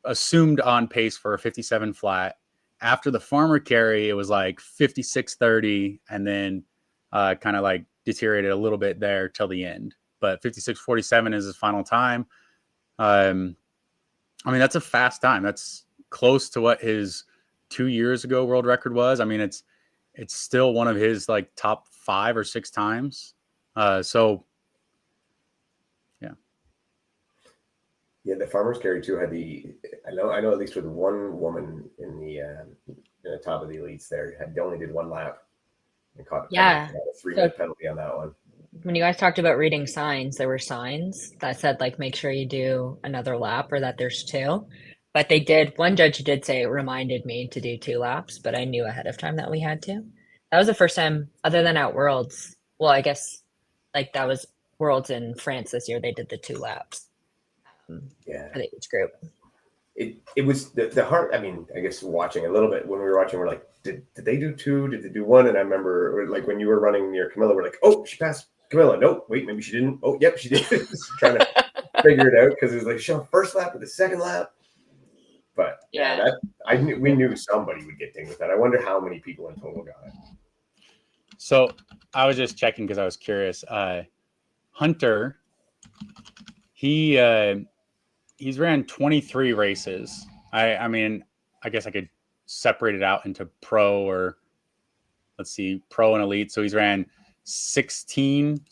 S2: assumed on pace for a 57 flat. After the farmer carry, it was like 56:30, and then kind of like deteriorated a little bit there till the end. But 56:47 is his final time. I mean, that's a fast time. That's close to what his 2 years ago world record was. I mean, it's still one of his like top 5 or 6 times. So
S1: yeah, the farmers carry too had I know at least with one woman in the top of the elites there only did 1 lap and caught a 3-minute penalty on that one.
S3: When you guys talked about reading signs, there were signs that said like make sure you do another lap or that there's 2. But one judge did say it reminded me to do 2 laps, but I knew ahead of time that we had to. That was the first time, other than at Worlds. Well, I guess like that was Worlds in France this year. They did the 2 laps. For the age group.
S1: It was the hard. I mean, I guess watching a little bit when we were watching, we're like, did they do 2? Did they do 1? And I remember like when you were running near Camilla, we're like, oh, she passed Camilla. Nope, wait, maybe she didn't. Oh, yep, she did. Trying to figure it out because it was like she on first lap or the second lap. But we knew somebody would get dinged with that. I wonder how many people in total got it.
S2: So I was just checking because I was curious. Hunter, he's ran 23 races. I mean, I guess I could separate it out into pro or let's see, pro and elite. So he's ran 16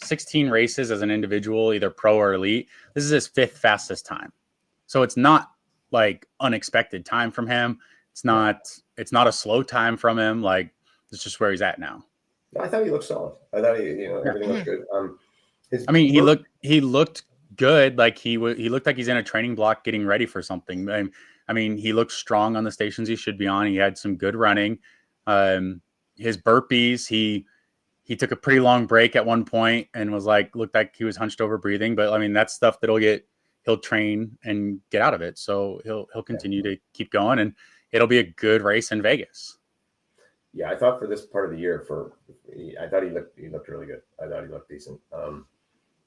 S2: races as an individual, either pro or elite. This is his 5th fastest time. So it's not like unexpected time from him. It's not a slow time from him. Like it's just where he's at now.
S1: I thought he looked solid. I thought everything looked good.
S2: I mean, he looked good. Like he looked like he's in a training block getting ready for something. I mean, he looked strong on the stations he should be on. He had some good running. His burpees, he took a pretty long break at one point and looked like he was hunched over breathing. But I mean, that's stuff that'll he'll train and get out of it. So he'll continue to keep going, and it'll be a good race in Vegas.
S1: Yeah, I thought for this part of the year, I thought he looked really good. I thought he looked decent.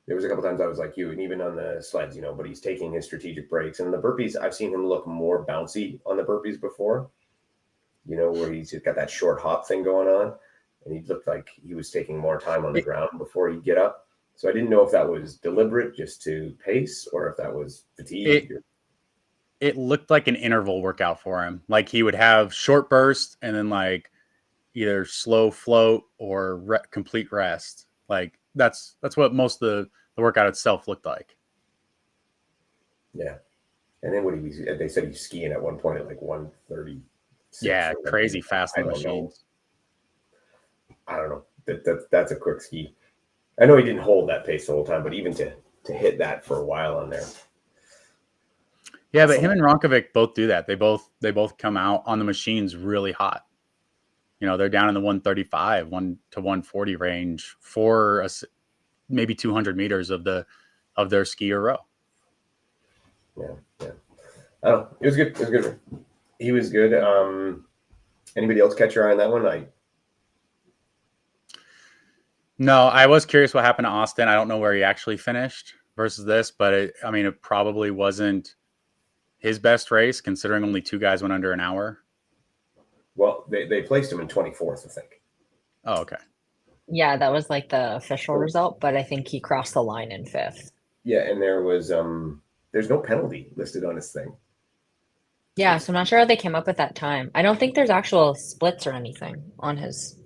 S1: There was a couple times I was like you, and even on the sleds, but he's taking his strategic breaks. And the burpees, I've seen him look more bouncy on the burpees before, where he's got that short hop thing going on. And he looked like he was taking more time on the ground before he'd get up. So I didn't know if that was deliberate just to pace or if that was fatigue.
S2: It looked like an interval workout for him. Like he would have short bursts and then like either slow float or complete rest. Like that's what most of the workout itself looked like.
S1: Yeah. And then they said he's skiing at one point at like 130.
S2: Yeah, crazy fast on the machines.
S1: I don't know. That's a quick ski. I know he didn't hold that pace the whole time, but even to hit that for a while on there.
S2: Yeah, but him and Ronkovic both do that. They both come out on the machines really hot. They're down in the 135, 1 to 140 range for maybe 200 meters of their ski or row.
S1: Yeah. I don't know. It was good. It was good. He was good. Anybody else catch your eye on that one?
S2: No, I was curious what happened to Austin. I don't know where he actually finished versus this, but it probably wasn't his best race considering only 2 guys went under an hour.
S1: Well, they placed him in 24th, I think.
S2: Oh, okay.
S3: Yeah, that was like the official result, but I think he crossed the line in 5th.
S1: Yeah, and there was there's no penalty listed on his thing.
S3: Yeah, so I'm not sure how they came up with that time. I don't think there's actual splits or anything on his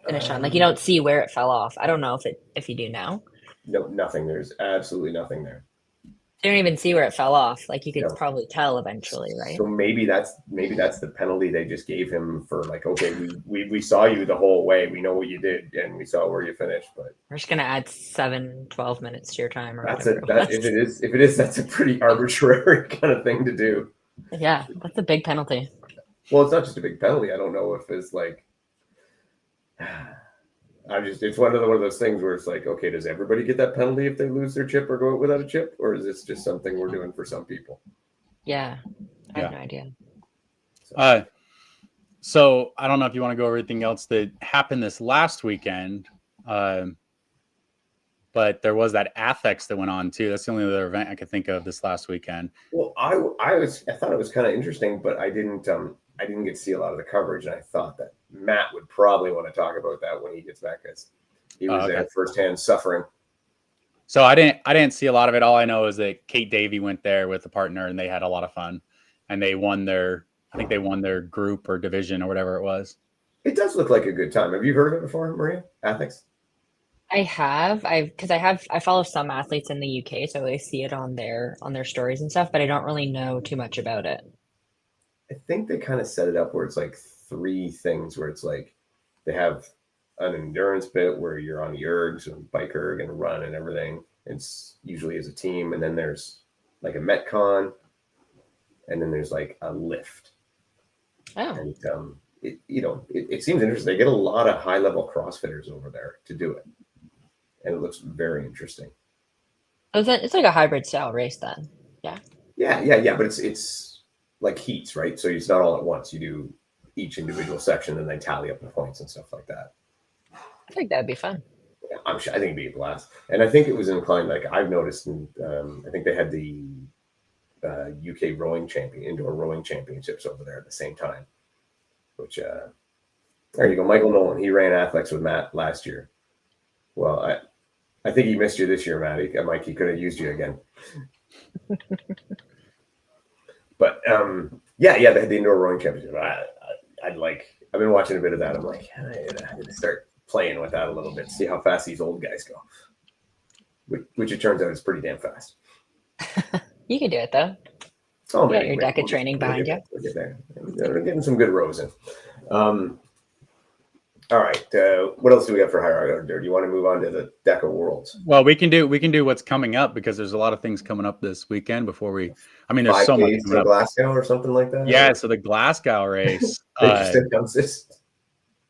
S3: finish time. Like you don't see where it fell off. I don't know if you do now.
S1: No, nothing. There's absolutely nothing there.
S3: You don't even see where it fell off. Like you could
S1: No.
S3: probably tell eventually, right?
S1: So maybe that's the penalty they just gave him for like, okay, we saw you the whole way. We know what you did and we saw where you finished, but
S3: We're just gonna add 12 minutes to your time or
S1: that's
S3: whatever.
S1: if it is, that's a pretty arbitrary kind of thing to do.
S3: Yeah, that's a big penalty.
S1: Well, it's not just a big penalty. I don't know if it's like it's one of those things where it's like, okay, does everybody get that penalty if they lose their chip or go out without a chip, or is this just something we're doing for some people?
S3: Yeah, I have no idea.
S2: So I don't know if you want to go over everything else that happened this last weekend, but there was that Athex that went on too. That's the only other event I could think of this last weekend.
S1: Well, I thought it was kind of interesting, but I didn't get to see a lot of the coverage, and I thought that Matt would probably want to talk about that when he gets back, because he was there firsthand suffering.
S2: So I didn't see a lot of it. All I know is that Kate Davey went there with a partner, and they had a lot of fun, and they won their group or division or whatever it was.
S1: It does look like a good time. Have you heard of it before, Maria? Athex?
S3: I follow some athletes in the UK, so I see it on their stories and stuff, but I don't really know too much about it.
S1: I think they kind of set it up where it's like 3 things where it's like they have an endurance bit where you're on the ergs and bike erg and run and everything. It's usually as a team. And then there's like a Metcon, and then there's like a lift.
S3: Oh.
S1: And it seems interesting. They get a lot of high level CrossFitters over there to do it. And it looks very interesting.
S3: It's like a hybrid style race then. Yeah.
S1: Yeah. But it's like heats, right? So it's not all at once. You do each individual section and they tally up the points and stuff like that.
S3: I think that'd be fun.
S1: Yeah, I'm sure. I think it'd be a blast. And I think it was inclined, like I've noticed, I think they had the UK indoor rowing championships over there at the same time. Which there you go, Michael Nolan. He ran Athex with Matt last year. Well, I think he missed you this year, Matt. He could have used you again. But they had the indoor rowing championship. I've been watching a bit of that. I'm like, I need to start playing with that a little bit, see how fast these old guys go. Which it turns out is pretty damn fast.
S3: You can do it though.
S1: Oh,
S3: you got your DEKA training behind you.
S1: We'll get there. We're getting some good rows in. All right. What else do we have for Hyrox? Do you want to move on to the DEKA Worlds?
S2: Well, we can do what's coming up, because there's a lot of things coming up this weekend before we. I mean, there's
S1: 5
S2: so much
S1: days to Glasgow or something like that.
S2: Yeah, so the Glasgow race.
S1: They just announced this.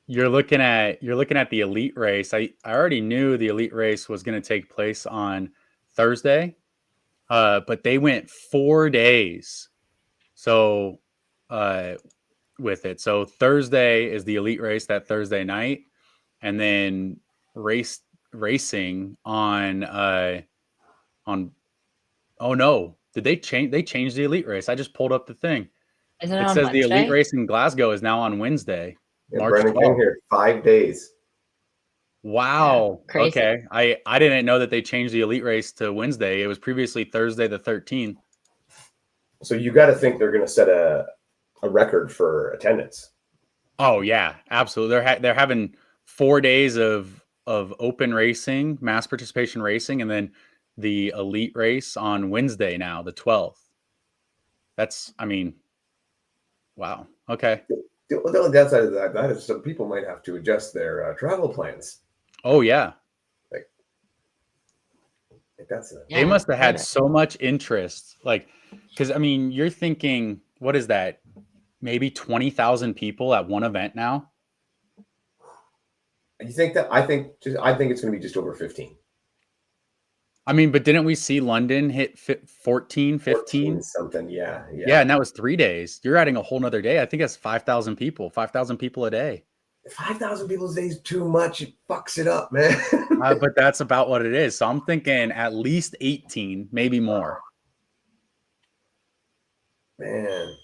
S2: You're looking at the elite race. I already knew the elite race was going to take place on Thursday, but they went 4 days. So with it, so Thursday is the elite race, that Thursday night, and then racing on. Oh no, did they change? They changed the elite race. I just pulled up the thing.
S3: Isn't
S2: It
S3: on
S2: says
S3: Wednesday?
S2: the elite race in Glasgow is now on Wednesday. March
S1: Brennan
S2: 12th.
S1: King here, 5 days.
S2: Wow.
S3: Yeah, crazy.
S2: Okay. I didn't know that they changed the elite race to Wednesday. It was previously Thursday the 13th.
S1: So you got to think they're going to set a record for attendance.
S2: Oh yeah, absolutely. They're having 4 days of open racing, mass participation racing, and then the elite race on Wednesday now, the 12th. Wow. Okay.
S1: The only downside of that is some people might have to adjust their travel plans.
S2: Oh yeah.
S1: Like that's
S2: They must have had so much interest, because you're thinking, what is that? Maybe 20,000 people at one event now.
S1: You think that? I think it's going to be just over 15.
S2: But didn't we see London hit 14, 15?
S1: Something, yeah.
S2: Yeah, and that was 3 days. You're adding a whole nother day. I think that's 5,000 people a day.
S1: 5,000 people a day is too much. It fucks it up, man.
S2: But that's about what it is. So I'm thinking at least 18, maybe more.
S1: Man.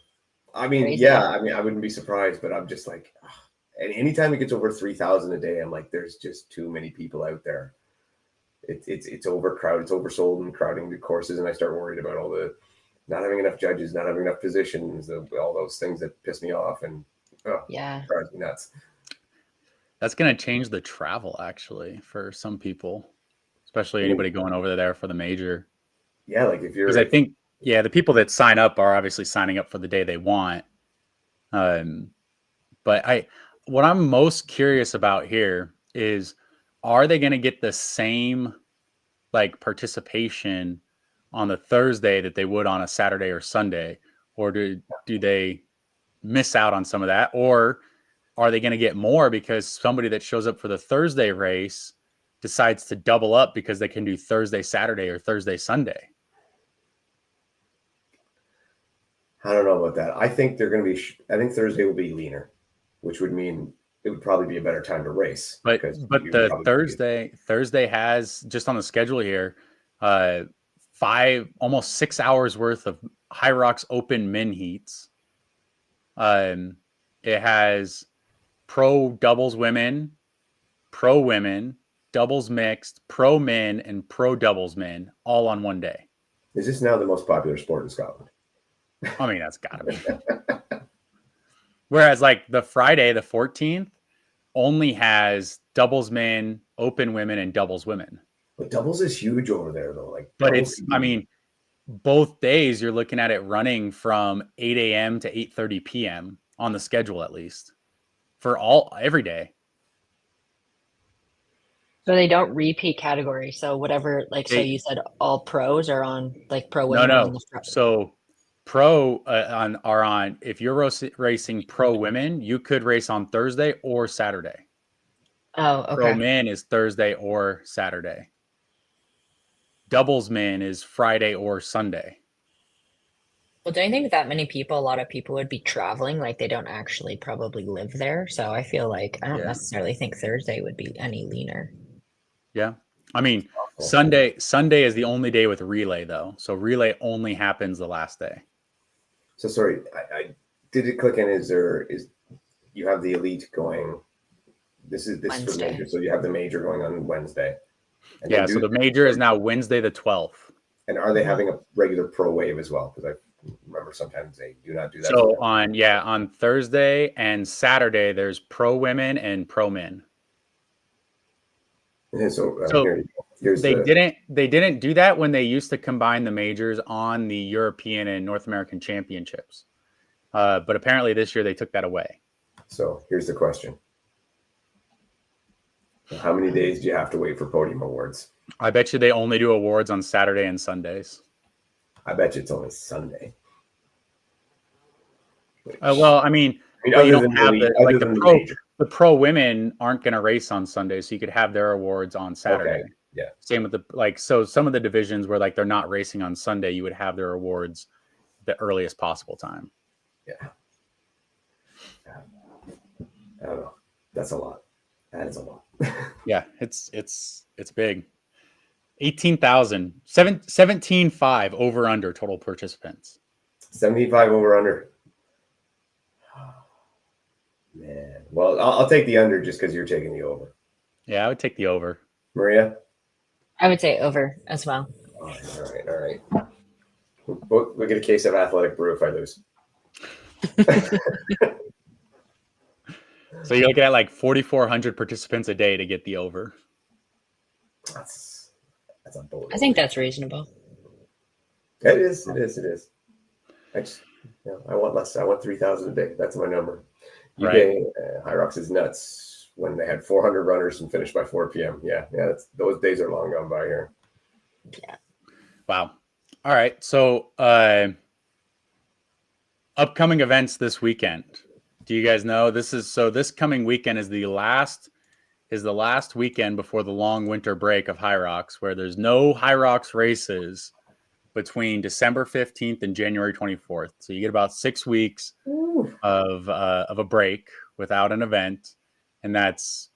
S3: Crazy.
S1: I wouldn't be surprised, but I'm just like, and anytime it gets over 3,000 a day, I'm like, there's just too many people out there. It's overcrowded, it's oversold and crowding the courses, and I start worried about all the not having enough judges, not having enough positions, all those things that piss me off and drives me nuts.
S2: That's going to change the travel actually for some people, especially anybody going over there for the major.
S1: Yeah, like if you're,
S2: because I think the people that sign up are obviously signing up for the day they want. But what I'm most curious about here is, are they going to get the same like participation on the Thursday that they would on a Saturday or Sunday, or do they miss out on some of that, or are they going to get more because somebody that shows up for the Thursday race decides to double up because they can do Thursday, Saturday, or Thursday, Sunday?
S1: I don't know about that. I think they're going to be. I think Thursday will be leaner, which would mean it would probably be a better time to race.
S2: But the Thursday has, just on the schedule here, almost 6 hours worth of Hyrox Open Min heats. It has pro doubles women, pro women, doubles mixed, pro men, and pro doubles men all on one day.
S1: Is this now the most popular sport in Scotland?
S2: I mean, that's gotta be. Whereas like the Friday, the 14th, only has doubles men, open women, and doubles women.
S1: But doubles is huge over there though.
S2: But it's, I mean, both days you're looking at it running from 8 a.m. to 8:30 p.m. on the schedule, at least for every day.
S3: So they don't repeat category. So whatever, so you said all pros are on, like pro women.
S2: No. So pro are on, if you're racing pro women, you could race on Thursday or Saturday.
S3: Oh, okay.
S2: Pro men is Thursday or Saturday. Doubles men is Friday or Sunday.
S3: Well, don't you think that many people, a lot of people would be traveling, like they don't actually probably live there? So I feel like I don't necessarily think Thursday would be any leaner.
S2: Yeah. I mean, Sunday is the only day with relay though. So relay only happens the last day.
S1: So sorry, I did it click in? Is you have the elite going? This is for the major. So you have the major going on Wednesday. And
S2: so the major is now Wednesday the 12th.
S1: And are they having a regular pro wave as well? Because I remember sometimes they do not do that.
S2: So on Thursday and Saturday, there's pro women and pro men.
S1: So
S2: they didn't do that when they used to combine the majors on the European and North American championships. But apparently this year they took that away.
S1: So here's the question. How many days do you have to wait for podium awards?
S2: I bet you they only do awards on Saturday and Sundays.
S1: I bet you it's only Sunday.
S2: Well, I mean you don't have the pro women aren't going to race on Sunday, so you could have their awards on Saturday.
S1: Okay. Yeah.
S2: Same with so some of the divisions where they're not racing on Sunday, you would have their awards the earliest possible time.
S1: Yeah. I don't know. That's a lot. That is a lot.
S2: Yeah, it's big. 18,000, 17.5 over under total participants.
S1: 75 over under. Man, well, I'll take the under just because you're taking the over.
S2: Yeah, I would take the over.
S1: Maria?
S3: I would say over as well.
S1: All right. We'll get a case of athletic brew if I lose.
S2: So you're looking at like 4,400 participants a day to get the over.
S1: That's unbelievable.
S3: I think that's reasonable.
S1: It is. I just, I want less. I want 3,000 a day. That's my number.
S2: Right.
S1: Hyrox is nuts when they had 400 runners and finished by 4 p.m. Yeah. Those days are long gone by here.
S3: Yeah.
S2: Wow. All right. So upcoming events this weekend. Do you guys know this coming weekend is the last weekend before the long winter break of Hyrox, where there's no Hyrox races between December 15th and January 24th. So you get about 6 weeks of a break without an event. And that's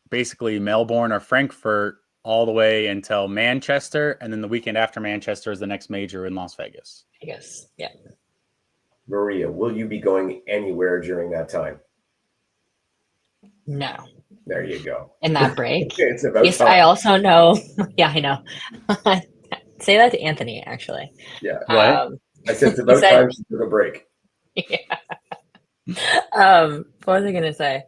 S2: basically Melbourne or Frankfurt all the way until Manchester. And then the weekend after Manchester is the next major in Las Vegas.
S3: I guess. Yeah.
S1: Maria, will you be going anywhere during that time?
S3: No.
S1: There you go.
S3: In that break?
S1: It's about
S3: yes,
S1: time.
S3: I also know. Yeah, I know. Say that to Anthony, actually.
S1: Yeah.
S2: What?
S1: I said it's about time she took a break.
S3: Yeah. What was I gonna say?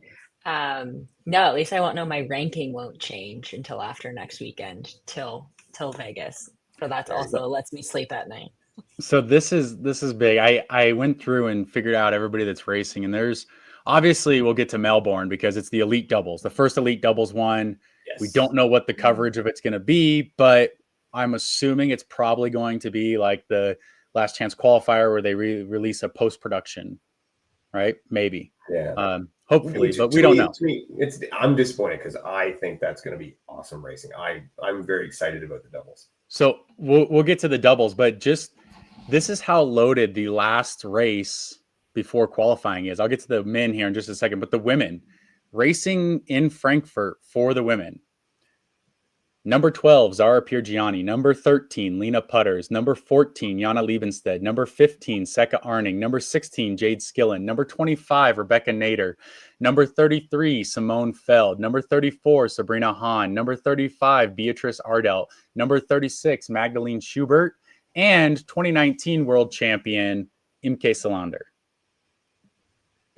S3: No, at least I won't know. My ranking won't change until after next weekend, till Vegas. So that's also lets me sleep at night.
S2: So this is big. I went through and figured out everybody that's racing, and there's obviously we'll get to Melbourne because it's the elite doubles, the first elite doubles one.
S1: Yes.
S2: We don't know what the coverage of it's going to be, but I'm assuming it's probably going to be like the last chance qualifier where they release a post production, right? Maybe.
S1: Yeah.
S2: Hopefully, but we don't know.
S1: I'm disappointed because I think that's going to be awesome racing. I'm very excited about the doubles.
S2: So we'll get to the doubles, but just this is how loaded the last race before qualifying is. I'll get to the men here in just a second, but the women racing in Frankfurt for the women. Number 12, Zara Piergianni. Number 13, Lena Putters. Number 14, Jana Liebenstedt. Number 15, Seka Arning. Number 16, Jade Skillen. Number 25, Rebecca Nader. Number 33, Simone Feld. Number 34, Sabrina Hahn. Number 35, Beatrice Ardell. Number 36, Magdalene Schubert. And 2019 world champion, Imke Selander.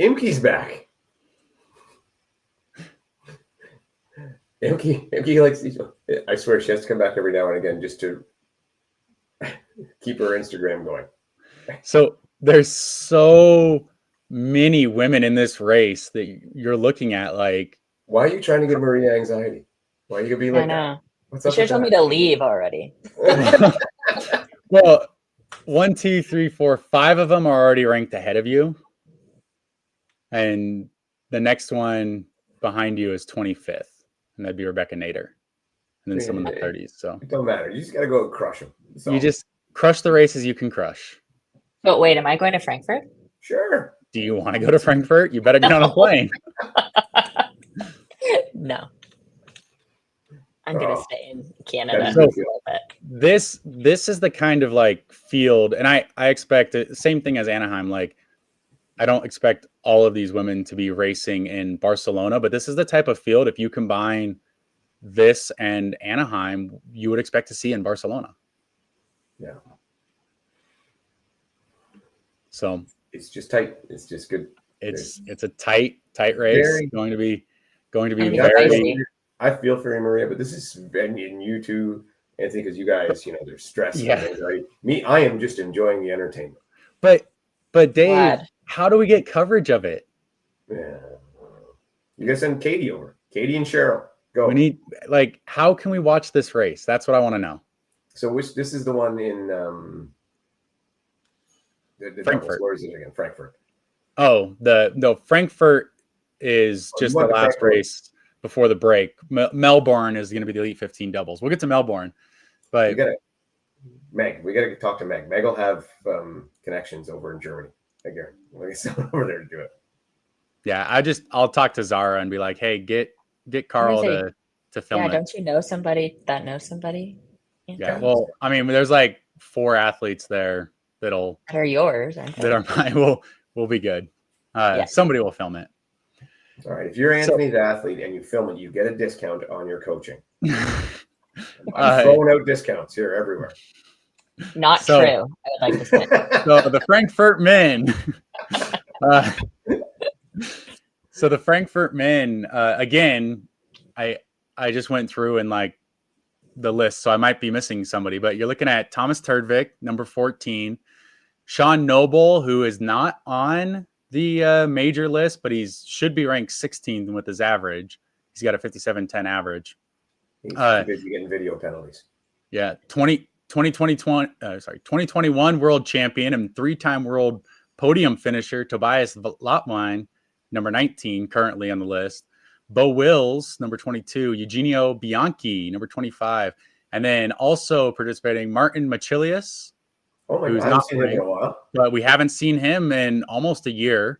S1: Imke's back. Imke likes these. I swear she has to come back every now and again just to keep her Instagram going.
S2: So there's so many women in this race that you're looking at. Like,
S1: why are you trying to give Maria anxiety? Why are you gonna be like that?
S3: What's up? You should have told me to leave already.
S2: Well, 1, 2, 3, 4, 5 of them are already ranked ahead of you, and the next one behind you is 25th. And that'd be Rebecca Nader. And then some in the 30s. So
S1: it don't matter. You just got to go crush them.
S2: You just crush the races you can crush.
S3: But wait, am I going to Frankfurt?
S1: Sure.
S2: Do you want to go to Frankfurt? You better get on a plane.
S3: No. I'm going to stay in Canada.
S2: So this is the kind of like field, and I expect the same thing as Anaheim. Like, I don't expect all of these women to be racing in Barcelona, but this is the type of field, if you combine this and Anaheim, you would expect to see in Barcelona.
S1: Yeah.
S2: So
S1: it's just tight. It's just good.
S2: It's a tight race. Going to be
S1: very. I feel for you, Maria, but this is and you too, Anthony, because you guys, there's stress.
S2: Yeah.
S1: Me, I am just enjoying the entertainment.
S2: But Dave, how do we get coverage of it?
S1: Yeah. You guys send Katie over. Katie and Cheryl. Go.
S2: We need, how can we watch this race? That's what I want to know.
S1: So this is the one in the
S2: Frankfurt.
S1: Where is it again? Frankfurt.
S2: Oh, the Frankfurt is just the last race before the break. Melbourne is going to be the Elite 15 doubles. We'll get to Melbourne, but
S1: we got to talk to Meg. Meg will have connections over in Germany. Again, we'll get someone over there to do it.
S2: Yeah, I'll talk to Zara and be like, hey, get Carl to film it.
S3: Yeah, don't you know somebody that knows somebody?
S2: Yeah, well, I mean, there's like 4 athletes there that
S3: are yours.
S2: That are mine. We'll be good. Somebody will film it.
S1: All right. If you're Anthony's athlete and you film it, you get a discount on your coaching. I'm throwing out discounts here everywhere.
S3: Not true. I would like to say.
S2: So the Frankfurt men. So the Frankfurt men, again, I just went through and like the list, so I might be missing somebody, but you're looking at Thomas Turdvik, number 14, Sean Noble, who is not on the major list, but should be ranked 16th with his average. He's got a 57.10 average.
S1: He's too busy getting video penalties.
S2: Yeah, 2021 world champion and 3-time world podium finisher Tobias Lotwine, number 19, currently on the list. Bo Wills, number 22. Eugenio Bianchi, number 25. And then also participating, Martin Machilius.
S1: Oh my God, I haven't seen him in a while.
S2: But we haven't seen him in almost a year,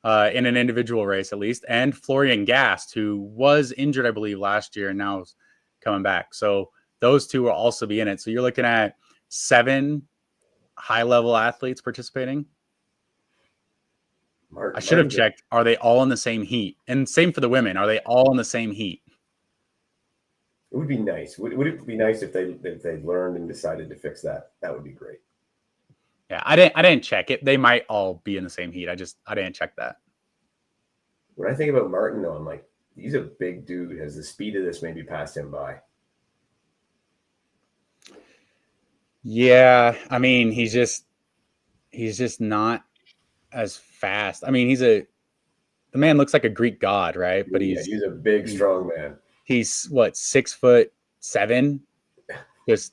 S2: in an individual race at least. And Florian Gast, who was injured, I believe, last year and now is coming back. So those two will also be in it. So you're looking at 7 high-level athletes participating. I should have checked. Are they all in the same heat? And same for the women. Are they all in the same heat?
S1: It would be nice. Would it be nice if they learned and decided to fix that? That would be great.
S2: Yeah, I didn't check it. They might all be in the same heat. I didn't check that.
S1: When I think about Martin, though, I'm like, he's a big dude. Has the speed of this maybe passed him by?
S2: Yeah, I mean, he's just not as fast. I mean, the man looks like a Greek god, right? But
S1: he's a big, strong man.
S2: He's what, 6'7"? Just,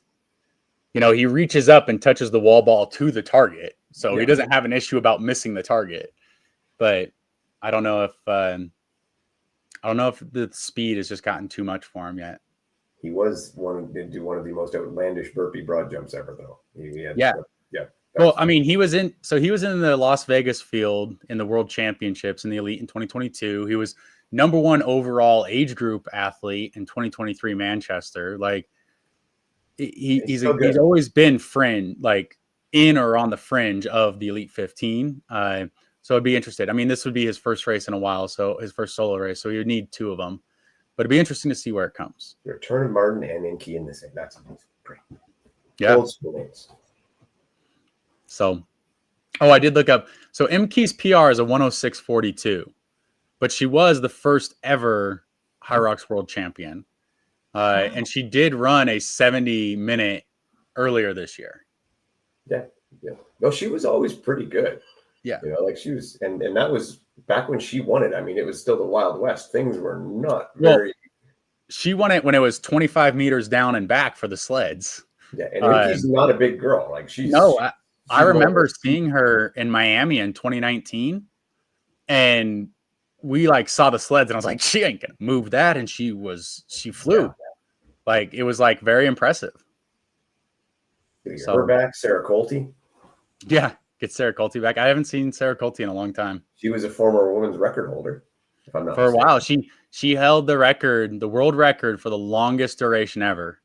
S2: he reaches up and touches the wall ball to the target. So he doesn't have an issue about missing the target. But I don't know if the speed has just gotten too much for him yet.
S1: He did do one of the most outlandish burpee broad jumps ever, though.
S2: Yeah. Well, I mean, he was in the Las Vegas field in the World Championships in the Elite in 2022. He was number 1 overall age group athlete in 2023 Manchester. Like he's always been like in or on the fringe of the Elite 15. So I'd be interested. I mean, this would be his first race in a while, so his first solo race. So he would need 2 of them, but it'd be interesting to see where it comes.
S1: The return of Martin and Inky in the same. That's amazing. Great.
S2: Yeah.
S1: Old school names.
S2: So, I did look up. So Imke's PR is a 106.42, but she was the first ever Hyrox World Champion. And she did run a 70-minute earlier this year.
S1: Yeah. No, she was always pretty good.
S2: Yeah.
S1: Like she was, and that was back when she won it. I mean, it was still the Wild West. Things were not very.
S2: She won it when it was 25 meters down and back for the sleds.
S1: Yeah, and she's not a big girl. Like she's.
S2: No, I remember seeing her in Miami in 2019, and we like saw the sleds, and I was like, she ain't gonna move that, and she flew. Yeah. Like it was like very impressive.
S1: Her back, Sarah Colty.
S2: Yeah, get Sarah Colty back. I haven't seen Sarah Colty in a long time.
S1: She was a former women's record holder, if I'm not
S2: for
S1: mistaken.
S2: a while. She held the world record for the longest duration ever.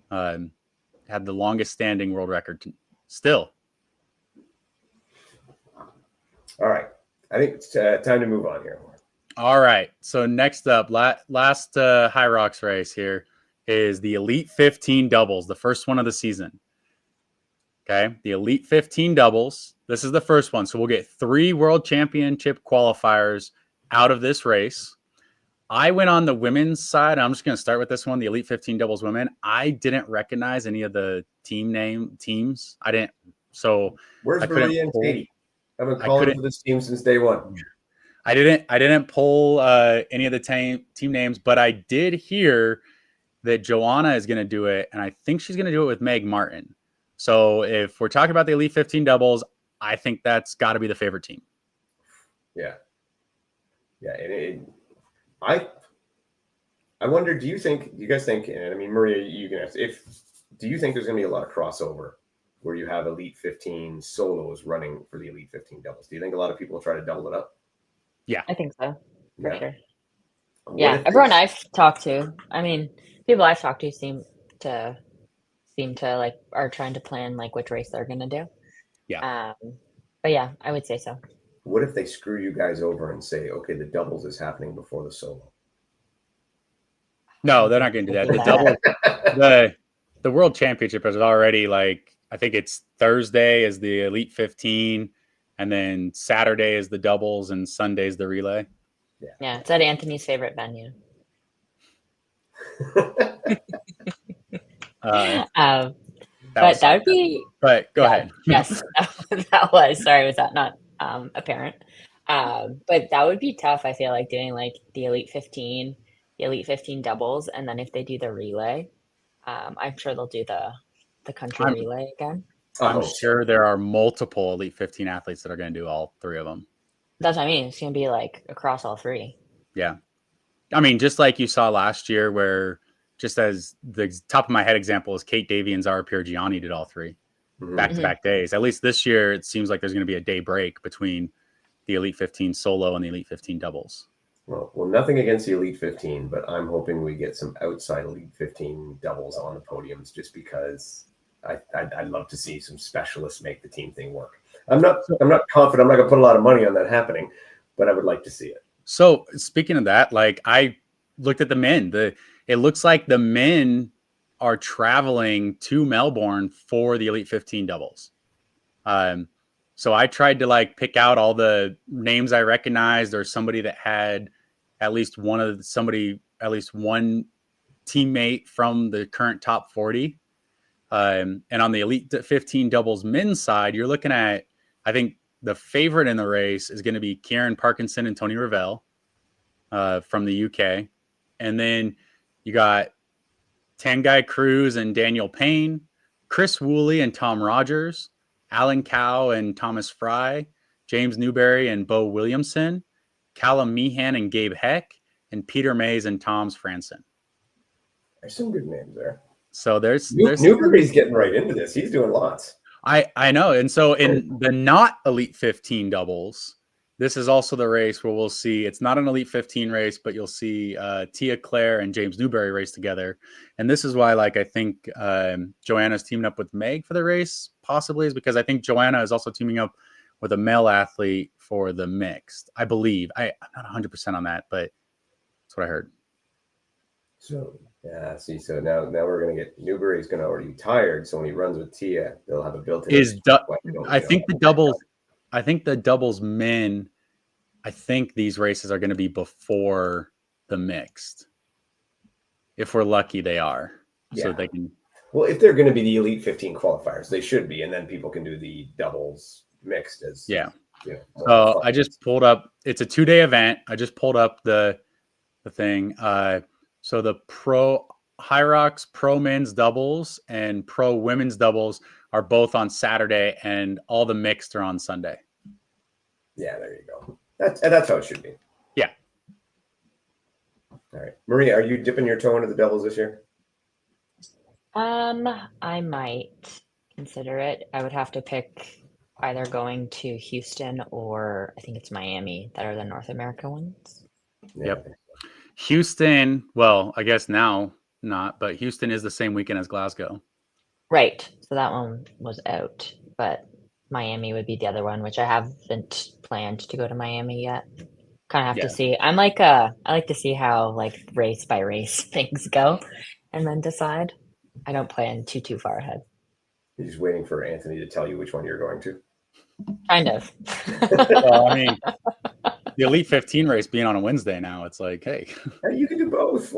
S2: Had the longest standing world record still.
S1: All right. I think it's time to move on here.
S2: All right. So next up, last Hyrox race here is the Elite 15 doubles, the first one of the season. Okay. The Elite 15 doubles. This is the first one. So we'll get 3 world championship qualifiers out of this race. I went on the women's side. I'm just going to start with this one, the Elite 15 doubles women. I didn't recognize any of the teams. I didn't. So
S1: where's Maria and Katie? I've been calling for this team since day one.
S2: I didn't pull any of the team names, but I did hear that Joanna is going to do it, and I think she's going to do it with Meg Martin. So if we're talking about the Elite 15 doubles, I think that's got to be the favorite team.
S1: Yeah. Yeah, and I wonder, do you guys think, and I mean, Maria, you can ask, do you think there's going to be a lot of crossover where you have Elite 15 solos running for the Elite 15 doubles? Do you think a lot of people will try to double it up?
S3: Yeah, I think so. For sure.
S1: Yeah,
S3: everyone I've talked to, I mean, people I've talked to seem to like are trying to plan like which race they're going to do.
S2: Yeah.
S3: But yeah, I would say so.
S1: What if they screw you guys over and say, okay, the doubles is happening before the solo?
S2: No, they're not going to do that. The double, the World Championship is already like, I think it's Thursday is the Elite 15, and then Saturday is the doubles, and Sunday is the relay.
S3: Yeah, it's at Anthony's favorite venue. But that would be.
S2: But go ahead.
S3: Yes, that was. Sorry, was that not apparent? But that would be tough. I feel like doing like the Elite 15 doubles, and then if they do the relay, I'm sure they'll do the country relay again.
S2: I'm sure there are multiple Elite 15 athletes that are going to do all 3 of them.
S3: That's what I mean. It's going to be like across all 3.
S2: Yeah. I mean, just like you saw last year where, just as the top of my head example is Kate Davey and Zara Piergianni did all 3 back-to-back days. At least this year, it seems like there's going to be a day break between the Elite 15 solo and the Elite 15 doubles.
S1: Well, nothing against the Elite 15, but I'm hoping we get some outside Elite 15 doubles on the podiums just because I'd love to see some specialists make the team thing work. I'm not confident. I'm not going to put a lot of money on that happening, but I would like to see it.
S2: So speaking of that, like I looked at the men. It looks like the men are traveling to Melbourne for the Elite 15 doubles. So I tried to like pick out all the names I recognized or somebody that had at least one teammate from the current top 40. And on the Elite 15 doubles men's side, you're looking at, I think the favorite in the race is going to be Kieran Parkinson and Tony Revell from the UK. And then you got Tanguy Cruz and Daniel Payne, Chris Woolley and Tom Rogers, Alan Cow and Thomas Fry, James Newberry and Bo Williamson, Callum Meehan and Gabe Heck, and Peter Mays and Tom's Franson.
S1: There's some good names there.
S2: So there's
S1: Newberry's getting right into this. He's doing lots.
S2: I know. And so in the not Elite 15 doubles, this is also the race where we'll see, it's not an Elite 15 race, but you'll see Tia Claire and James Newberry race together. And this is why, like, I think Joanna's teaming up with Meg for the race, possibly, is because I think Joanna is also teaming up with a male athlete for the mixed, I believe. I'm not 100% on that, but that's what I heard.
S1: So, yeah, see, so now we're going to get, Newberry's going to already be tired. So when he runs with Tia, they'll have a built-in.
S2: I think the doubles men, I think these races are going to be before the mixed. If we're lucky, they are.
S1: Yeah.
S2: So they can.
S1: Well, if they're going to be the Elite 15 qualifiers, they should be. And then people can do the doubles mixed as.
S2: Yeah.
S1: You know,
S2: So I just pulled up, it's a 2-day event. I just pulled up the thing. So the Hyrox pro men's doubles and pro women's doubles are both on Saturday, and all the mixed are on Sunday.
S1: Yeah, there you go. That's how it should be.
S2: Yeah.
S1: All right, Maria, are you dipping your toe into the doubles this year?
S3: I might consider it. I would have to pick either going to Houston or I think it's Miami that are the North America ones.
S1: Yeah.
S2: Yep. Houston, well, I guess now not, but Houston is the same weekend as Glasgow.
S3: Right. So that one was out, but Miami would be the other one, which I haven't planned to go to Miami yet. Kind of have to see. I like to see how like race by race things go and then decide. I don't plan too far ahead.
S1: You're just waiting for Anthony to tell you which one you're going to.
S3: Kind of.
S2: Well, I mean, the Elite 15 race being on a Wednesday now, it's like, hey,
S1: you can do both.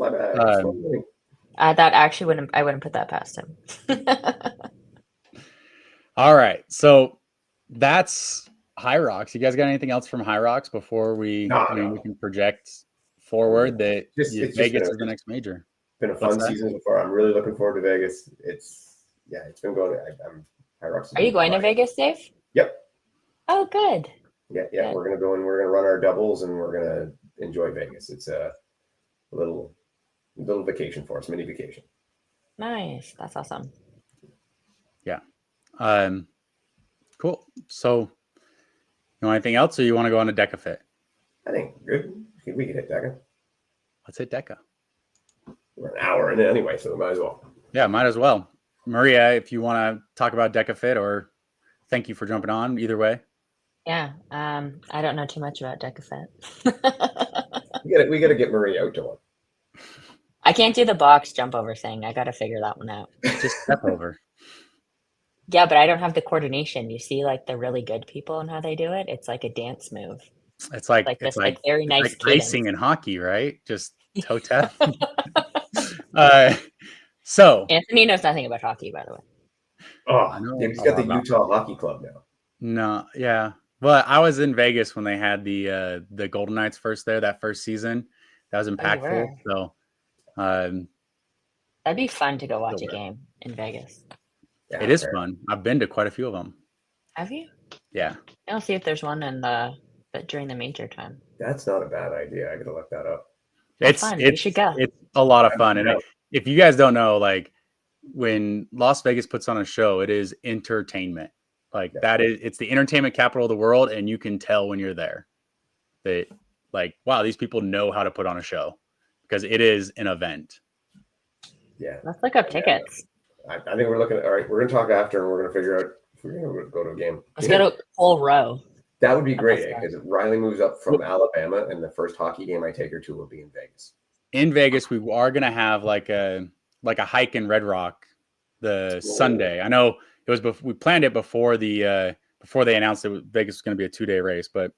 S3: I thought actually I wouldn't put that past him.
S2: All right. So that's Hyrox. You guys got anything else from Hyrox before we can project forward that Vegas is the next major?
S1: It's been a fun season so far. I'm really looking forward to Vegas. It's been going. I'm Hyrox.
S3: Are you going to Vegas, Dave?
S1: Yep.
S3: Oh, good.
S1: Yeah.
S3: Good.
S1: We're gonna go and we're gonna run our doubles and we're gonna enjoy Vegas. It's a little vacation for us, mini vacation.
S3: Nice. That's awesome.
S2: Yeah. Cool. So, you want anything else, or you want to go on to DEKA Fit?
S1: I think good. We can hit DEKA.
S2: Let's hit DEKA.
S1: We're an hour in it anyway, so we might as well.
S2: Yeah, might as well. Maria, if you want to talk about DEKA Fit, or thank you for jumping on. Either way.
S3: Yeah. I don't know too much about DEKA Fit.
S1: We got to get Maria out to one.
S3: I can't do the box jump over thing. I got to figure that one out.
S2: Just step over.
S3: Yeah, but I don't have the coordination. You see, like the really good people and how they do it. It's like a dance move.
S2: It's like
S3: this very nice
S2: like icing in hockey, right? Just toe tap. So
S3: Anthony knows nothing about hockey, by the way.
S1: Oh, I know. He's got the Utah Hockey Club now.
S2: No, yeah. Well, I was in Vegas when they had the Golden Knights first there that first season. That was impactful. So
S3: that'd be fun to go watch a game in Vegas.
S2: Yeah, it is fun. I've been to quite a few of them.
S3: Have you?
S2: Yeah.
S3: I'll see if there's one during the major time.
S1: That's not a bad idea. I gotta look that up.
S3: It's fun. You should go.
S2: It's a lot of fun. And if you guys don't know, like when Las Vegas puts on a show, it is entertainment. Like it's the entertainment capital of the world, and you can tell when you're there that, like, wow, these people know how to put on a show because it is an event.
S1: Yeah.
S3: Let's look up tickets.
S1: I think we're looking at, all right, we're going to talk after and we're going to figure out if we're going to go to a game.
S3: Let's go to a whole row.
S1: That would be great because Riley moves up from Alabama and the first hockey game I take her to will be in Vegas.
S2: In Vegas, we are going to have like a hike in Red Rock Sunday. I know it was we planned it before the before they announced it, Vegas was going to be a 2-day race, but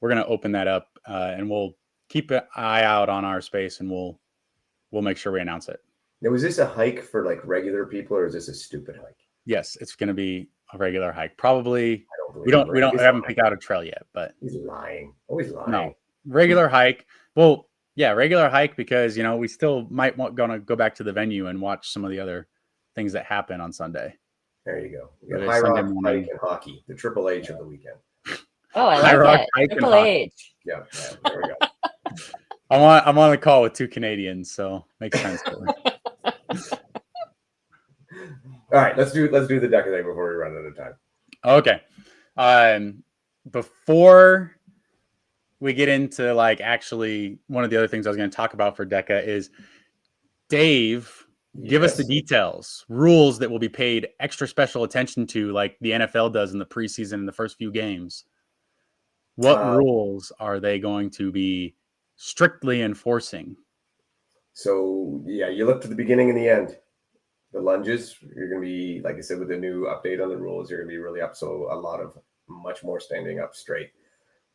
S2: we're going to open that up and we'll keep an eye out on our space and we'll make sure we announce it.
S1: Now, is this a hike for like regular people or is this a stupid hike?
S2: Yes, it's going to be a regular hike. Probably we
S1: He's
S2: haven't picked out a trail yet, but
S1: he's lying. Always lying.
S2: no, regular hike. Well, yeah, regular hike because, you know, we still might going to go back to the venue and watch some of the other things that happen on Sunday.
S1: There you go. We got
S2: It is Sunday
S1: Hyrox,
S2: morning.
S1: hike, and hockey. The Triple H of the weekend.
S3: Oh, I
S2: Hyrox,
S3: like
S2: hike,
S3: it.
S2: and
S3: Triple
S2: hockey.
S3: H.
S1: Yeah, there we go.
S2: I'm on the call with 2 Canadians, so makes sense.
S1: All right, let's do the DEKA thing before we run out of time.
S2: Okay. Before we get into like actually one of the other things I was going to talk about for DEKA is Dave, give us the details, rules that will be paid extra special attention to like the NFL does in the preseason in the first few games. What rules are they going to be strictly enforcing?
S1: So, yeah, you look to the beginning and the end. The lunges, you're going to be, like I said, with the new update on the rules, you're going to be really up. So a lot of much more standing up straight.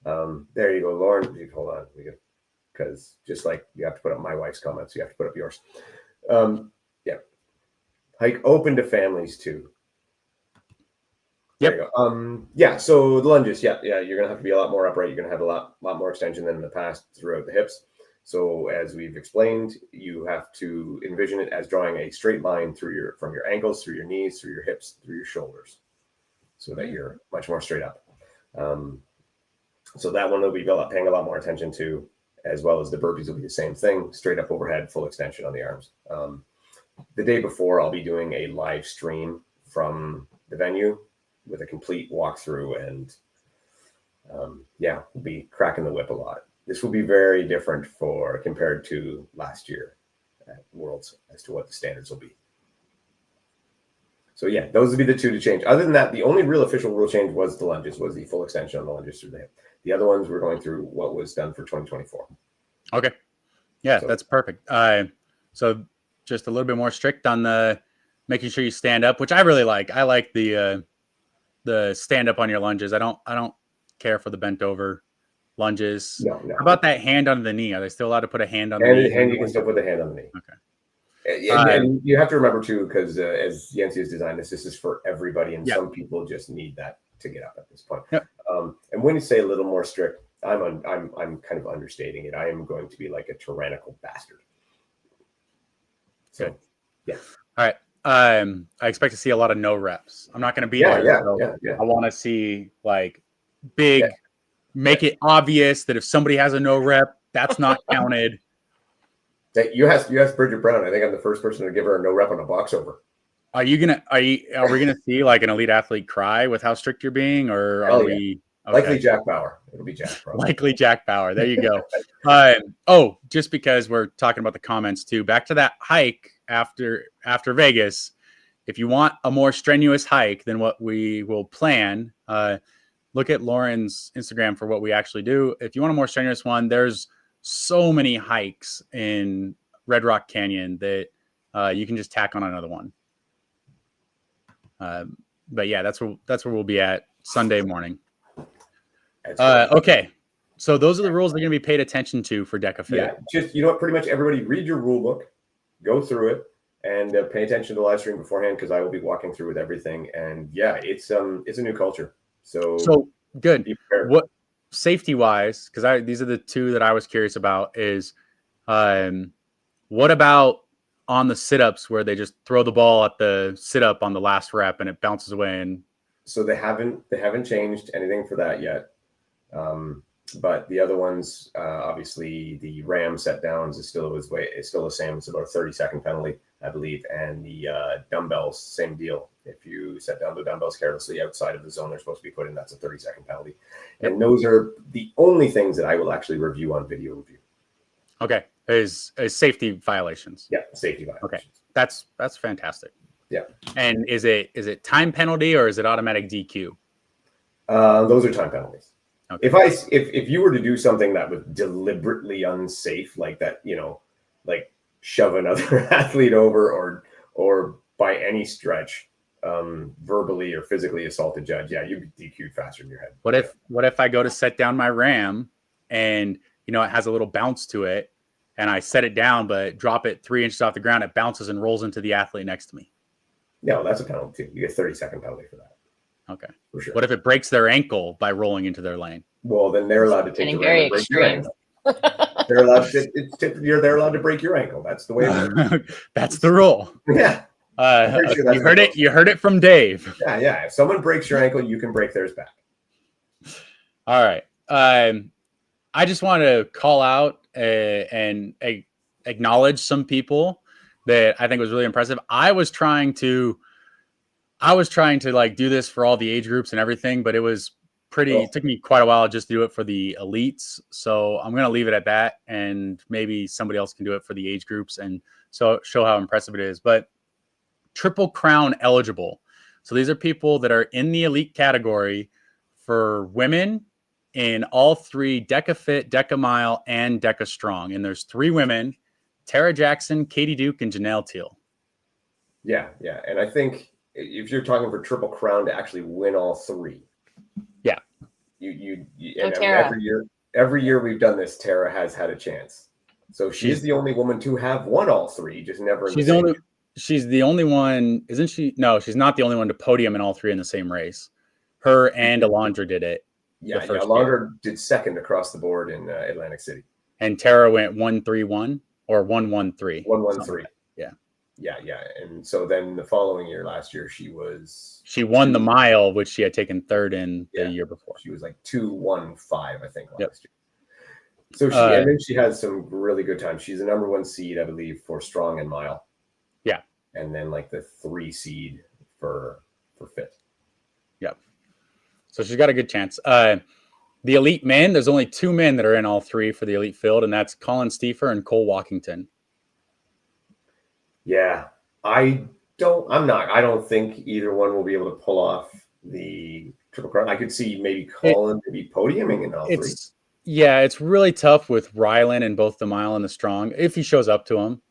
S1: There you go, Lauren. Hold on. Because just like you have to put up my wife's comments, you have to put up yours. Yeah. Hike open to families too.
S2: Yep.
S1: There you go. Yeah, so the lunges, yeah, you're going to have to be a lot more upright. You're going to have a lot more extension than in the past throughout the hips. So as we've explained, you have to envision it as drawing a straight line from your ankles, through your knees, through your hips, through your shoulders, so that you're much more straight up. So that one will be paying a lot more attention to, as well as the burpees will be the same thing, straight up overhead, full extension on the arms. The day before, I'll be doing a live stream from the venue with a complete walkthrough, and we'll be cracking the whip a lot. This will be very different compared to last year at Worlds as to what the standards will be. So yeah, those would be the 2 to change. Other than that, the only real official rule change was the lunges, was the full extension on the lunges through the hip. The other ones we're going through what was done for 2024.
S2: Okay. Yeah, so that's perfect. So just a little bit more strict on the making sure you stand up, which I really like. I like the stand up on your lunges. I don't care for the bent over lunges.
S1: No.
S2: How about that hand under the knee? Are they still allowed to put a hand on the knee?
S1: You can still put the hand on the knee.
S2: Okay.
S1: And you have to remember too, because as Yancy has designed this is for everybody, and some people just need that to get up at this point.
S2: Yep.
S1: And when you say a little more strict, I'm kind of understating it. I am going to be like a tyrannical bastard. So, yeah.
S2: All right. I expect to see a lot of no reps. I'm not going to be there.
S1: Yeah.
S2: I want to see like big. Yeah. Make it obvious that if somebody has a no rep, that's not counted.
S1: You asked Bridget Brown. I think I'm the first person to give her a no rep on a box over.
S2: Are we gonna see like an elite athlete cry with how strict you're being, or are we
S1: okay. Likely Jack Bauer? It'll be Jack. Probably.
S2: Likely Jack Bauer. There you go. Just because we're talking about the comments too. Back to that hike after Vegas. If you want a more strenuous hike than what we will plan, look at Lauren's Instagram for what we actually do. If you want a more strenuous one, there's so many hikes in Red Rock Canyon that you can just tack on another one. But yeah, that's where we'll be at Sunday morning. Okay. So those are the rules they're going to be paid attention to for DEKA Fit.
S1: Yeah, just, pretty much everybody read your rule book, go through it, and pay attention to the live stream beforehand, because I will be walking through with everything. And yeah, it's a new culture. So
S2: good. What safety wise, because these are the 2 that I was curious about, is what about on the sit-ups where they just throw the ball at the sit-up on the last rep and it bounces away? And
S1: so they haven't changed anything for that yet. But the other ones, obviously the RAM set downs is still the same. It's about a 30-second penalty, I believe. And the dumbbells, same deal. If you set down the dumbbells carelessly outside of the zone they're supposed to be put in, that's a 30-second penalty. And those are the only things that I will actually review on video review.
S2: Okay. Is safety violations.
S1: Yeah, safety violations. Okay.
S2: That's fantastic.
S1: Yeah.
S2: And is it time penalty or is it automatic DQ?
S1: Those are time penalties.
S2: Okay.
S1: If you were to do something that was deliberately unsafe, like that, like shove another athlete over or by any stretch, verbally or physically assault a judge, yeah, you get DQ'd faster in your head.
S2: What if I go to set down my ram and it has a little bounce to it, and I set it down but drop it 3 inches off the ground, it bounces and rolls into the athlete next to me?
S1: No, that's a penalty too. You get 30-second penalty for that.
S2: Okay.
S1: For sure.
S2: What if it breaks their ankle by rolling into their lane?
S1: Well, then they're allowed to take the ram and break your ankle. They're allowed to break your ankle. That's the way it works.
S2: That's the rule.
S1: Yeah.
S2: You heard it. You heard it from Dave.
S1: Yeah. If someone breaks your ankle, you can break theirs back.
S2: All right. I just want to call out and acknowledge some people that I think was really impressive. I was trying to like do this for all the age groups and everything, but it was it took me quite a while just to do it for the elites. So I'm going to leave it at that, and maybe somebody else can do it for the age groups and so show how impressive it is. But Triple Crown eligible. So these are people that are in the elite category for women in all three Deca Fit, Deca Mile, and Deca Strong. And there's 3 women: Tara Jackson, Katie Duke, and Janelle Teal.
S1: Yeah. And I think if you're talking for Triple Crown to actually win all 3,
S2: yeah,
S1: you and every year we've done this, Tara has had a chance. So she's the only woman to have won all 3, just never.
S2: She's the only one, isn't she? No, she's not the only one to podium in all 3 in the same race. Her and Alondra did it.
S1: Yeah, Alondra did second across the board in Atlantic City.
S2: And Tara went 1-3-1 or 1-1-3.
S1: 1-1-3.
S2: Yeah.
S1: And so then the following year, last year, she
S2: won the mile, which she had taken 3rd in the year before.
S1: She was like 2-1-5, I think, last year. So and then she has some really good times. She's the number 1 seed, I believe, for Strong and Mile.
S2: Yeah.
S1: And then like the 3 seed for Fit.
S2: Yep. So she's got a good chance. The elite men, there's only 2 men that are in all 3 for the elite field, and that's Colin Stiefer and Cole Walkington.
S1: Yeah. I don't think either one will be able to pull off the Triple Crown. I could see maybe Colin maybe podiuming in all 3.
S2: Yeah, it's really tough with Rylan in both the mile and the strong, if he shows up to him.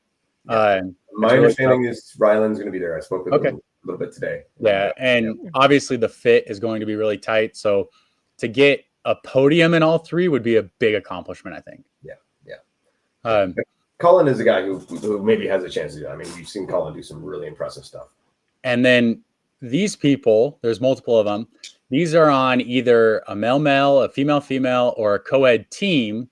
S1: Yeah. My understanding is Rylan's going to be there. I spoke with him a little bit today.
S2: Yeah, and obviously the fit is going to be really tight. So to get a podium in all 3 would be a big accomplishment, I think.
S1: Yeah. Colin is a guy who maybe has a chance to do that. I mean, we've seen Colin do some really impressive stuff.
S2: And then these people, there's multiple of them. These are on either a male, a female, or a co-ed team.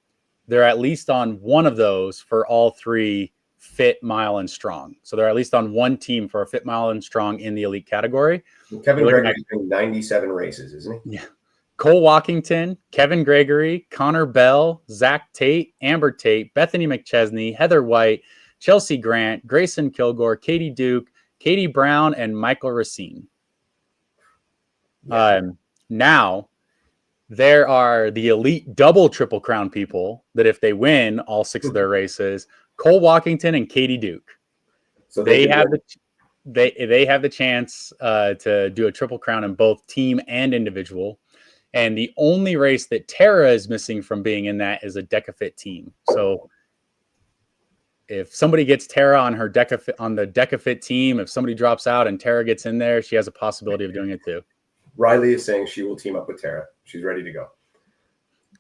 S2: They're at least on one of those for all 3 Fit, Mile, and Strong. So they're at least on one team for a Fit, Mile, and Strong in the elite category.
S1: Kevin Gregory's doing 97 races, isn't he?
S2: Yeah. Cole Walkington, Kevin Gregory, Connor Bell, Zach Tate, Amber Tate, Bethany McChesney, Heather White, Chelsea Grant, Grayson Kilgore, Katie Duke, Katie Brown, and Michael Racine.
S1: Yeah.
S2: Now, there are the elite double Triple Crown people that if they win all 6 of their races, Cole Walkington and Katie Duke. So they have the chance to do a Triple Crown in both team and individual. And the only race that Tara is missing from being in that is a Deca Fit team. So if somebody gets Tara on the Deca Fit team, if somebody drops out and Tara gets in there, she has a possibility of doing it too.
S1: Riley is saying she will team up with Tara. She's ready to go.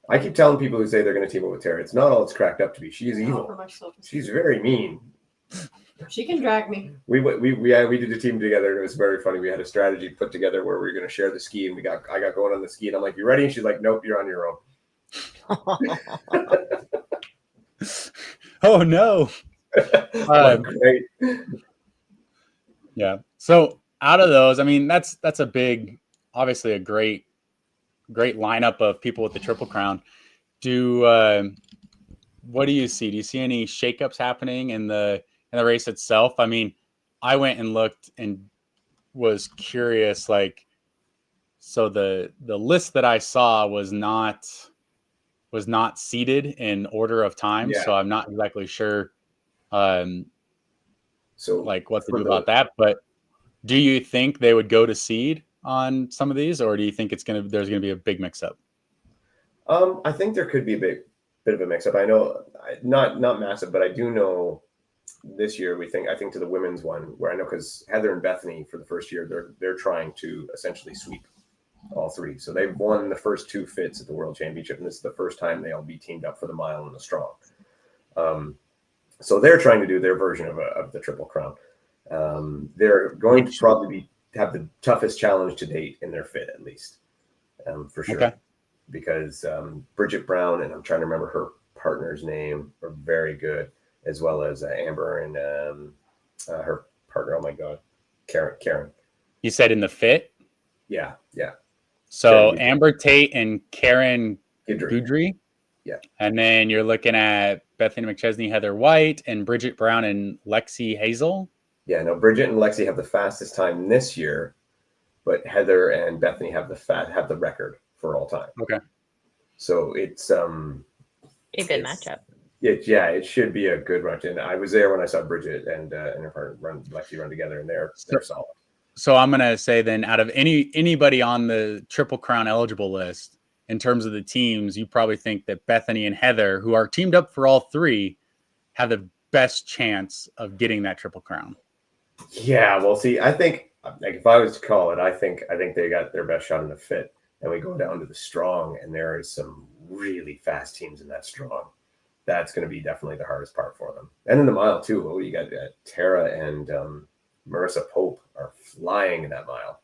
S1: I keep telling people who say they're going to team up with Tara, it's not all it's cracked up to be. She is evil. She's very mean.
S4: She can drag me.
S1: We did a team together, and it was very funny. We had a strategy put together where we were going to share the ski, and I got going on the ski, and I'm like, "You ready?" And she's like, "Nope, you're on your own."
S2: Oh no!
S1: Great.
S2: Yeah. So out of those, I mean, that's obviously a great lineup of people with the Triple Crown. What do you see? Do you see any shakeups happening in the race itself? I mean, I went and looked and was curious. Like, so the list that I saw was not seated in order of time.
S1: Yeah.
S2: So I'm not exactly sure, what to do about that. But do you think they would go to seed on some of these, or do you think there's going to be a big mix up?
S1: I think there could be a bit of a mix up. I know not massive, but I do know this year I think to the women's one, where I know because Heather and Bethany for the first year they're trying to essentially sweep all three. So they've won the first 2 fits at the World Championship, and this is the first time they'll be teamed up for the mile and the strong. So they're trying to do their version of the Triple Crown. They're going to probably have the toughest challenge to date in their fit, at least, for sure. Okay. Because Bridget Brown, and I'm trying to remember her partner's name, are very good, as well as Amber and her partner. Oh my God, Karen.
S2: You said in the fit?
S1: Yeah.
S2: So Amber Tate and Karen Goudry.
S1: Yeah.
S2: And then you're looking at Bethany McChesney, Heather White, and Bridget Brown and Lexi Hazel.
S1: Yeah, no, Bridget and Lexi have the fastest time this year, but Heather and Bethany have the record for all time.
S2: Okay.
S1: So it's
S3: a good matchup.
S1: It should be a good run. And I was there when I saw Bridget and her partner Lexi run together, and they're solid.
S2: So I'm gonna say then, out of anybody on the Triple Crown eligible list, in terms of the teams, you probably think that Bethany and Heather, who are teamed up for all 3, have the best chance of getting that Triple Crown.
S1: Yeah, well, see, I think like if I was to call it, I think they got their best shot in the fit, and we go down to the strong, and there is some really fast teams in that strong. That's going to be definitely the hardest part for them. And in the mile too, well, you got Tara and Marissa Pope are flying in that mile.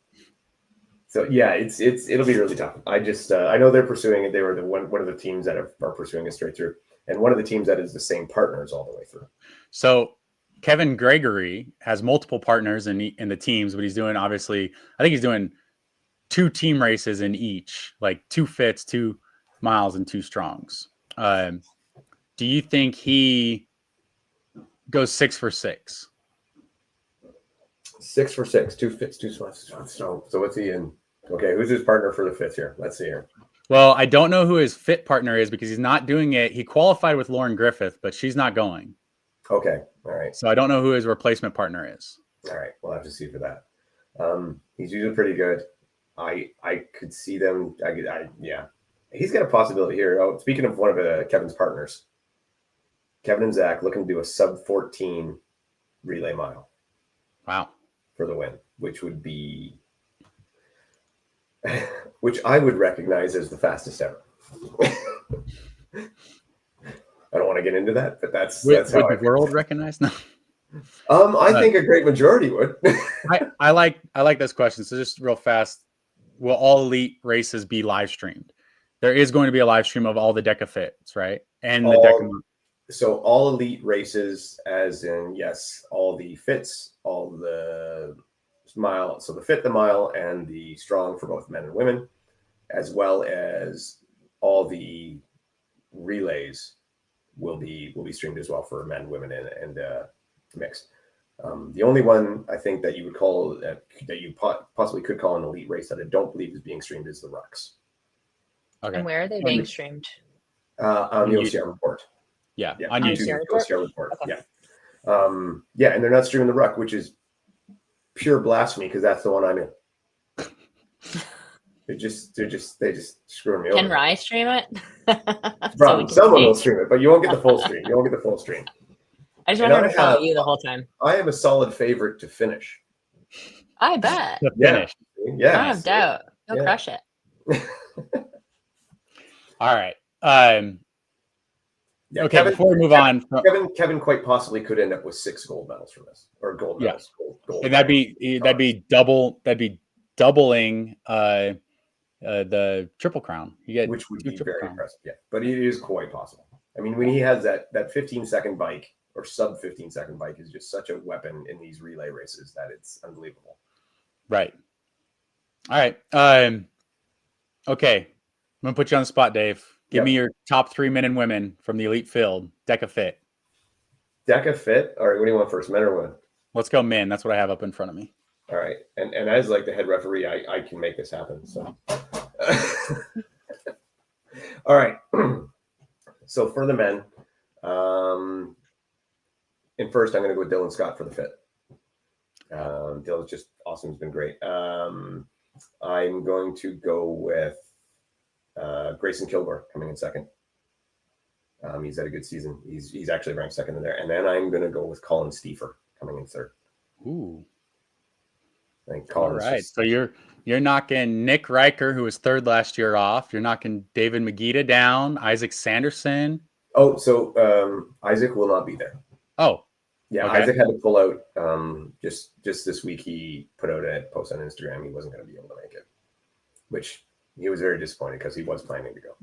S1: So yeah, it'll be really tough. I just I know they're pursuing it. They were one of the teams that are pursuing it straight through, and one of the teams that is the same partners all the way through.
S2: So Kevin Gregory has multiple partners in the teams, but he's doing I think he's doing 2 team races in each, like 2 fits, 2 miles, and 2 strongs. Do you think he goes 6 for 6?
S1: 6 for 6, 2 fits, 2 slots. So what's he in? Okay, who's his partner for the fifth here? Let's see here.
S2: Well, I don't know who his fit partner is because he's not doing it. He qualified with Lauren Griffith, but she's not going.
S1: Okay, all right.
S2: So I don't know who his replacement partner is.
S1: All right, we'll have to see for that. He's usually pretty good. I could see them. Yeah, he's got a possibility here. Oh, speaking of one of Kevin's partners, Kevin and Zach looking to do a sub-14 relay mile.
S2: Wow.
S1: For the win, which would be, which I would recognize as the fastest ever. I don't want to get into that, but that's how
S2: the world recognize. No.
S1: I think a great majority would.
S2: I like this question. So just real fast, will all elite races be live streamed? There is going to be a live stream of all the DEKA fits, right? And the DEKA.
S1: So all elite races, as in, yes, all the fits, all the mile, so the fit, the mile, and the strong for both men and women, as well as all the relays will be streamed as well for men, women, and mixed. The only one I think that you would call that you possibly could call an elite race that I don't believe is being streamed is the Rucks.
S3: Okay. And where are they being streamed?
S1: On the OCR report.
S2: Yeah,
S1: on YouTube. OCR report. Okay. Yeah. And they're not streaming the Ruck, which is pure blasphemy because that's the one I'm in. They just screwing me over.
S3: Can Rye stream it?
S1: Someone will stream it, but you won't get the full stream. You won't get the full stream.
S3: I just want her to follow you the whole time.
S1: I am a solid favorite to finish.
S3: I bet.
S2: Finish.
S1: Yeah.
S3: I don't have doubt. He'll crush it.
S2: All right.
S1: Yeah,
S2: okay, before we move on,
S1: Kevin quite possibly could end up with 6 gold medals from this, or gold medals. Gold
S2: and that'd be doubling the Triple Crown.
S1: Which would be very impressive. Yeah, but it is quite possible. I mean, when he has that 15-second bike or sub 15-second bike is just such a weapon in these relay races that it's unbelievable.
S2: Right. All right. Okay, I'm gonna put you on the spot, Dave. Give me your top 3 men and women from the elite field. DEKA Fit.
S1: DEKA Fit? All right, what do you want first, men or women?
S2: Let's go men. That's what I have up in front of me.
S1: All right. And as like the head referee, I can make this happen. So all right. So for the men, in first, I'm going to go with Dylan Scott for the fit. Dylan's just awesome. He's been great. I'm going to go with Grayson Kilgore coming in second. He's had a good season. He's actually ranked second in there. And then I'm going to go with Colin Stiefer coming in third.
S2: Ooh.
S1: I think
S2: All
S1: Colin's
S2: right. So you're knocking Nick Riker, who was third last year, off. You're knocking David Magida down. Isaac Sanderson.
S1: Oh, so Isaac will not be there.
S2: Oh.
S1: Yeah,
S2: okay.
S1: Isaac had to pull out just this week. He put out a post on Instagram. He wasn't going to be able to make it, which he was very disappointed because he was planning to go.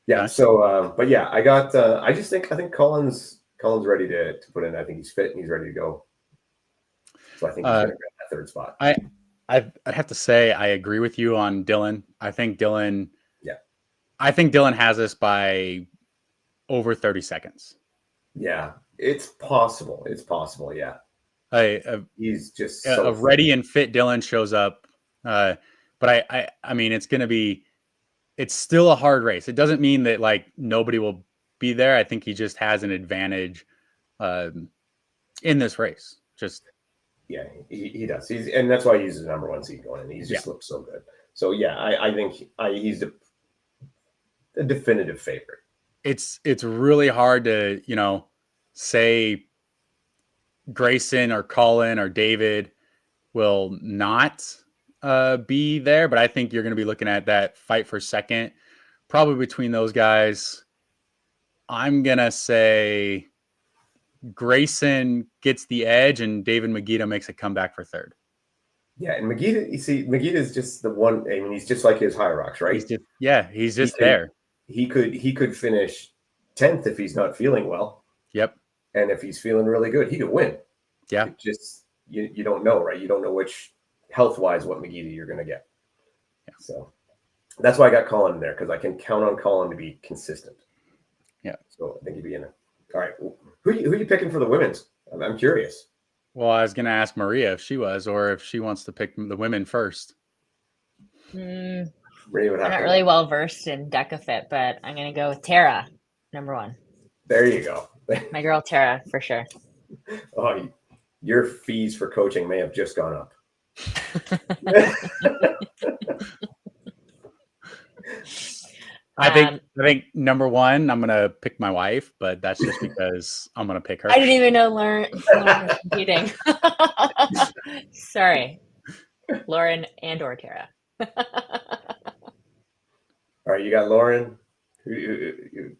S1: Yeah.
S2: Nice.
S1: So, but yeah, I got. I think Colin's ready to put in. I think he's fit and he's ready to go. So I think he's going to grab that third spot.
S2: I have to say I agree with you on Dylan. I think Dylan.
S1: Yeah.
S2: I think Dylan has us by over 30 seconds.
S1: Yeah, it's possible. It's possible. Yeah. He's just
S2: so a ready and fit Dylan shows up. But I mean, it's still a hard race. It doesn't mean that like nobody will be there. I think he just has an advantage in this race.
S1: Yeah, he does. And that's why he's the number one seed going, and he just looks so good. So yeah, I think he's the definitive favorite.
S2: It's really hard to say Grayson or Colin or David will not be there, but I think you're going to be looking at that fight for second, probably between those guys. I'm going to say Grayson gets the edge and David Magida makes a comeback for third.
S1: Yeah, and Magida, you see, Magida is just the one. I mean, he's just like his Hyrox, right?
S2: He's just there.
S1: He could finish 10th if he's not feeling well.
S2: Yep.
S1: And if he's feeling really good, he could win.
S2: Yeah.
S1: It just you don't know, right? You don't know which health-wise what Magida you're going to get. Yeah. So that's why I got Colin in there, because I can count on Colin to be consistent.
S2: Yeah.
S1: So I think he'd be in it. All right. Who are you picking for the women's? I'm curious.
S2: Well, I was going to ask Maria if she was, or if she wants to pick the women first.
S3: I'm not really well versed in DEKA Fit, but I'm going to go with Tara, number one.
S1: There you go.
S3: My girl Tara, for sure.
S1: Oh, your fees for coaching may have just gone up.
S2: I think number one, I'm gonna pick my wife, but that's just because I'm gonna pick her.
S3: I didn't even know Lauren was competing. Sorry, Lauren and/or Tara.
S1: All right, you got Lauren. Who do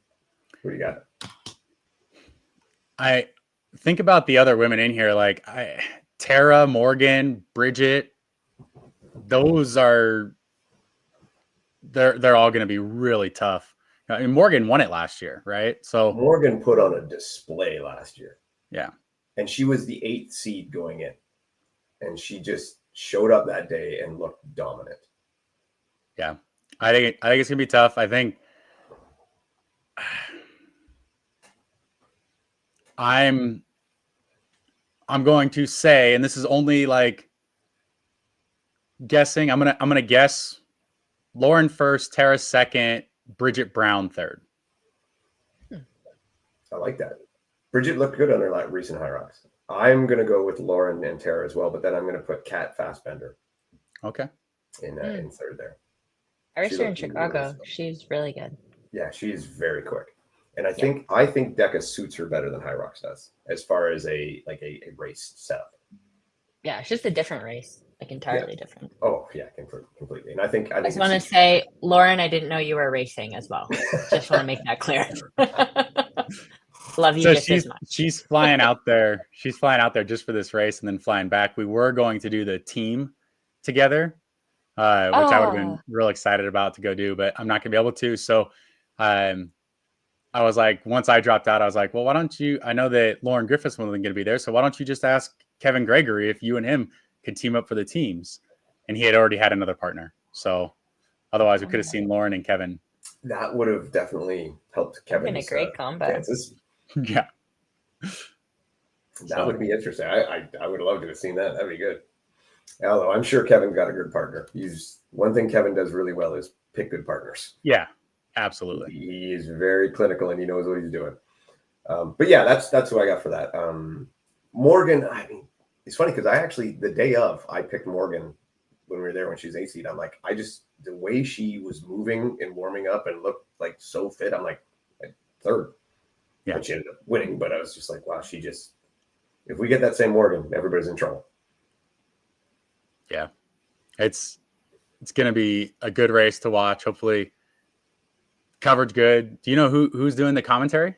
S1: you got?
S2: I think about the other women in here, like Tara, Morgan, Bridget. Those are they're all going to be really tough. I mean, Morgan won it last year, right? So
S1: Morgan put on a display last year.
S2: Yeah, and
S1: she was the 8th seed going in, and she just showed up that day and looked dominant.
S2: Yeah, I think it's gonna be tough. I think I'm going to say, and this is only like guessing. I'm gonna guess Lauren first, Tara second, Bridget Brown third.
S1: I like that. Bridget looked good on her recent Hyrox. I'm gonna go with Lauren and Tara as well, but then I'm gonna put Kat Fassbender.
S2: Okay.
S1: In third there.
S3: I raced her in Chicago. She's really good.
S1: Yeah, she's very quick. And I think DEKA suits her better than Hyrox does, as far as a race setup.
S3: Yeah, it's just a different race, like entirely different.
S1: Oh yeah, completely. And I
S3: just want to say, Lauren, I didn't know you were racing as well. Just want to make that clear. Love you just as much.
S2: She's flying out there. She's flying out there just for this race and then flying back. We were going to do the team together, which I would have been real excited about to go do, but I'm not gonna be able to. So I was like, once I dropped out, I was like, well, why don't you, I know that Lauren Griffiths wasn't going to be there, so why don't you just ask Kevin Gregory if you and him could team up for the teams? And he had already had another partner. So otherwise we could have seen Lauren and Kevin.
S1: That would have definitely helped Kevin.
S3: Been a great combo.
S1: Chances.
S2: Yeah.
S1: That would be interesting. I would love to have seen that. That'd be good. Although I'm sure Kevin got a good partner. One thing Kevin does really well is pick good partners.
S2: Yeah. Absolutely.
S1: He is very clinical and he knows what he's doing. But yeah, that's who I got for that. Morgan, I mean, it's funny because the day of, I picked Morgan when we were there when she was 8th seed. I'm like, the way she was moving and warming up and looked like so fit, I'm like, third.
S2: Yeah.
S1: But she ended up winning. But I was just like, wow, if we get that same Morgan, everybody's in trouble.
S2: Yeah. It's going to be a good race to watch. Hopefully coverage good. Do you know who's doing the commentary?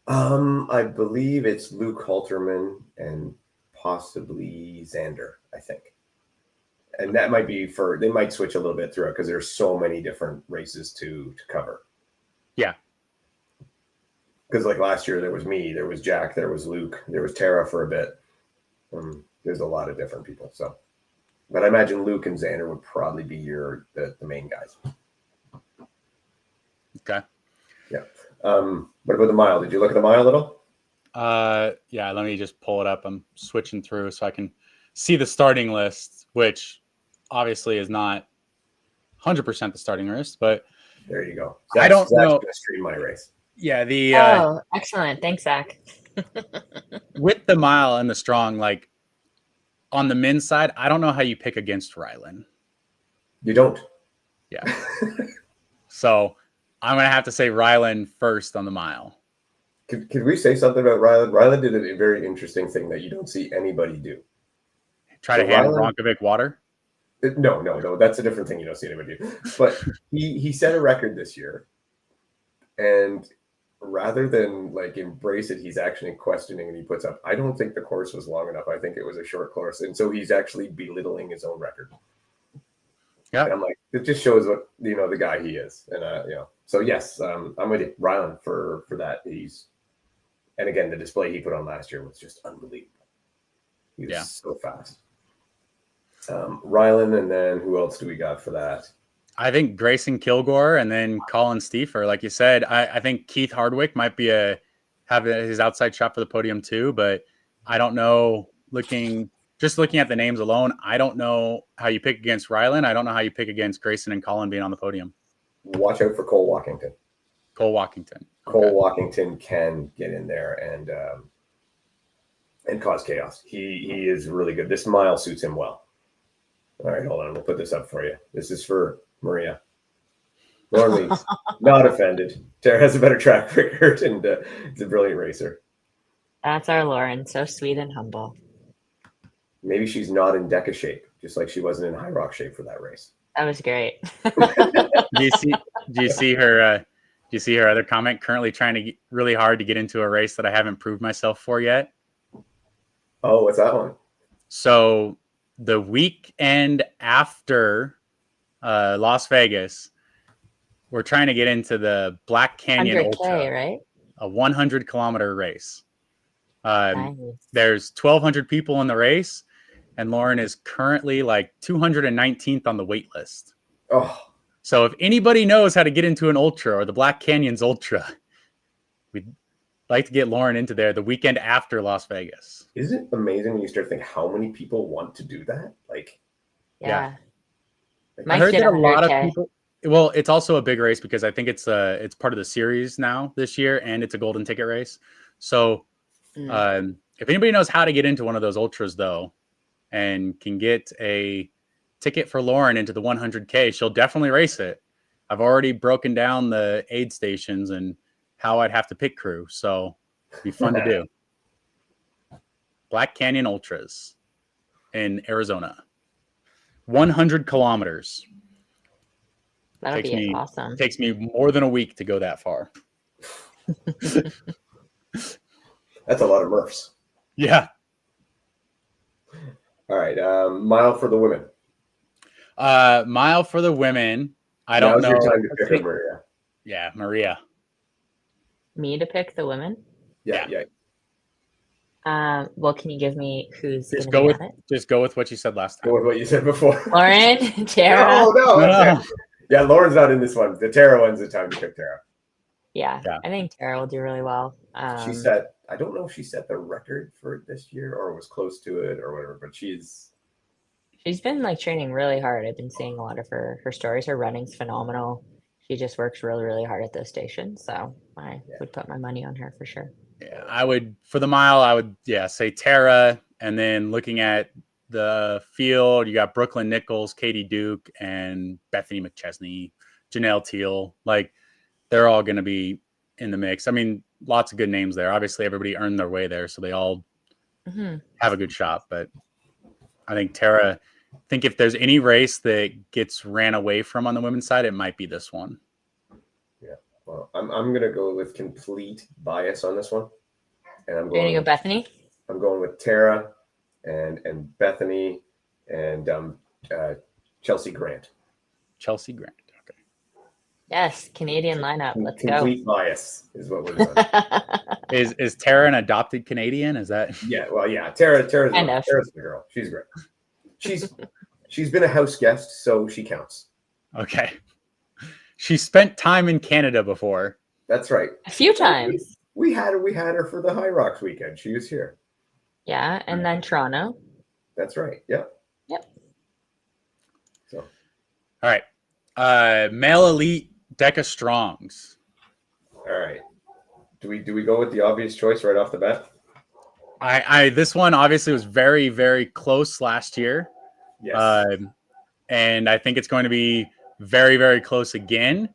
S1: I believe it's Luke Halterman and possibly Xander, I think. And that might be they might switch a little bit throughout because there's so many different races to cover.
S2: Yeah.
S1: Because like last year, there was me, there was Jack, there was Luke, there was Tara for a bit. There's a lot of different people. So, but I imagine Luke and Xander would probably be the main guys.
S2: Okay.
S1: Yeah. What about the mile? Did you look at the mile at all?
S2: Yeah, let me just pull it up. I'm switching through so I can see the starting list, which obviously is not 100% the starting list, but
S1: there you go.
S2: I don't know.
S1: Gonna stream my race.
S2: Yeah,
S3: excellent. Thanks, Zach.
S2: with the mile and the strong, like on the men's side, I don't know how you pick against Rylan.
S1: You don't.
S2: Yeah. So I'm gonna have to say Rylan first on the mile.
S1: Could we say something about Rylan? Rylan did a very interesting thing that you don't see anybody do.
S2: Try to hand Bronkovic water?
S1: No. That's a different thing you don't see anybody do. But he set a record this year. And rather than like embrace it, he's actually questioning and he puts up, I don't think the course was long enough. I think it was a short course. And so he's actually belittling his own record. Yeah. And I'm like, it just shows what, the guy he is. And, so yes, I'm with you. Rylan for that. And again, the display he put on last year was just unbelievable. He was so fast. Rylan, and then who else do we got for that?
S2: I think Grayson Kilgore and then Colin Stiefer. Like you said, I think Keith Hardwick might have his outside shot for the podium too, but I don't know. Looking at the names alone, I don't know how you pick against Rylan. I don't know how you pick against Grayson and Colin being on the podium.
S1: Watch out for Cole Walkington.
S2: Cole Walkington.
S1: Cole Walkington can get in there and cause chaos. He is really good. This mile suits him well. All right, hold on. We'll put this up for you. This is for Maria. Lauren Lees, not offended. Tara has a better track record and is a brilliant racer.
S3: That's our Lauren. So sweet and humble.
S1: Maybe she's not in DEKA shape, just like she wasn't in Hyrox shape for that race.
S3: That was great.
S2: Do you see her? Do you see her other comment? Currently trying to get really hard to get into a race that I haven't proved myself for yet.
S1: Oh, what's that one?
S2: So the weekend after Las Vegas, we're trying to get into the Black Canyon
S3: 100K,
S2: Ultra,
S3: right?
S2: A 100-kilometer race.
S3: Nice.
S2: There's 1,200 people in the race, and Lauren is currently like 219th on the wait list.
S1: Oh.
S2: So if anybody knows how to get into an ultra or the Black Canyons Ultra, we'd like to get Lauren into there the weekend after Las Vegas.
S1: Isn't it amazing when you start thinking how many people want to do that? Like,
S3: yeah.
S2: I heard that a lot of people. Well, it's also a big race because I think it's part of the series now this year, and it's a golden ticket race. So if anybody knows how to get into one of those ultras, though, and can get a ticket for Lauren into the 100K, she'll definitely race it. I've already broken down the aid stations and how I'd have to pick crew, so it'd be fun to do. Black Canyon Ultras in Arizona. 100 kilometers.
S3: That'll be awesome.
S2: Takes me more than a week to go that far.
S1: That's a lot of Murphs.
S2: Yeah.
S1: All right. Mile for the women.
S2: Mile for the women. I don't know.
S1: Now's your time to pick Maria.
S2: Yeah, Maria.
S3: Me to pick the women?
S1: Yeah.
S3: Well, can you give me who's
S2: just go with what you said last time.
S1: Go with what you said before.
S3: Lauren, Tara.
S1: No. Yeah, Lauren's not in this one. The Tara one's the time to pick Tara.
S3: Yeah, I think Tara will do really well.
S1: She set, I don't know if she set the record for this year or was close to it or whatever, but she's
S3: been like training really hard. I've been seeing a lot of her stories. Her running's phenomenal. She just works really, really hard at those stations. So I would put my money on her for sure.
S2: Yeah, I would for the mile. I would say Tara, and then looking at the field, you got Brooklyn Nichols, Katie Duke, and Bethany McChesney, Janelle Teal. Like they're all going to be in the mix. I mean, lots of good names there. Obviously, everybody earned their way there, so they all have a good shot. But I think Tara, if there's any race that gets ran away from on the women's side, it might be this one.
S1: Yeah. Well, I'm gonna go with complete bias on this one, and
S3: You're gonna go Bethany.
S1: I'm going with Tara and Bethany and Chelsea Grant.
S2: Chelsea Grant. Okay.
S3: Yes, Canadian lineup. Let's go.
S1: Complete bias is what we're doing.
S2: Is Tara an adopted Canadian? Is that?
S1: Yeah. Well, yeah. Tara's the girl. She's great. She's been a house guest, so she counts.
S2: Okay. She spent time in Canada before.
S1: That's right.
S3: A few times.
S1: We had her for the Hyrox weekend. She was here.
S3: Yeah, and then Toronto.
S1: That's right. Yeah.
S3: Yep.
S1: So.
S2: All right. Male elite DEKA Strongs.
S1: All right. Do we go with the obvious choice right off the bat?
S2: This one obviously was very, very close last year.
S1: Yes.
S2: And I think it's going to be very, very close again.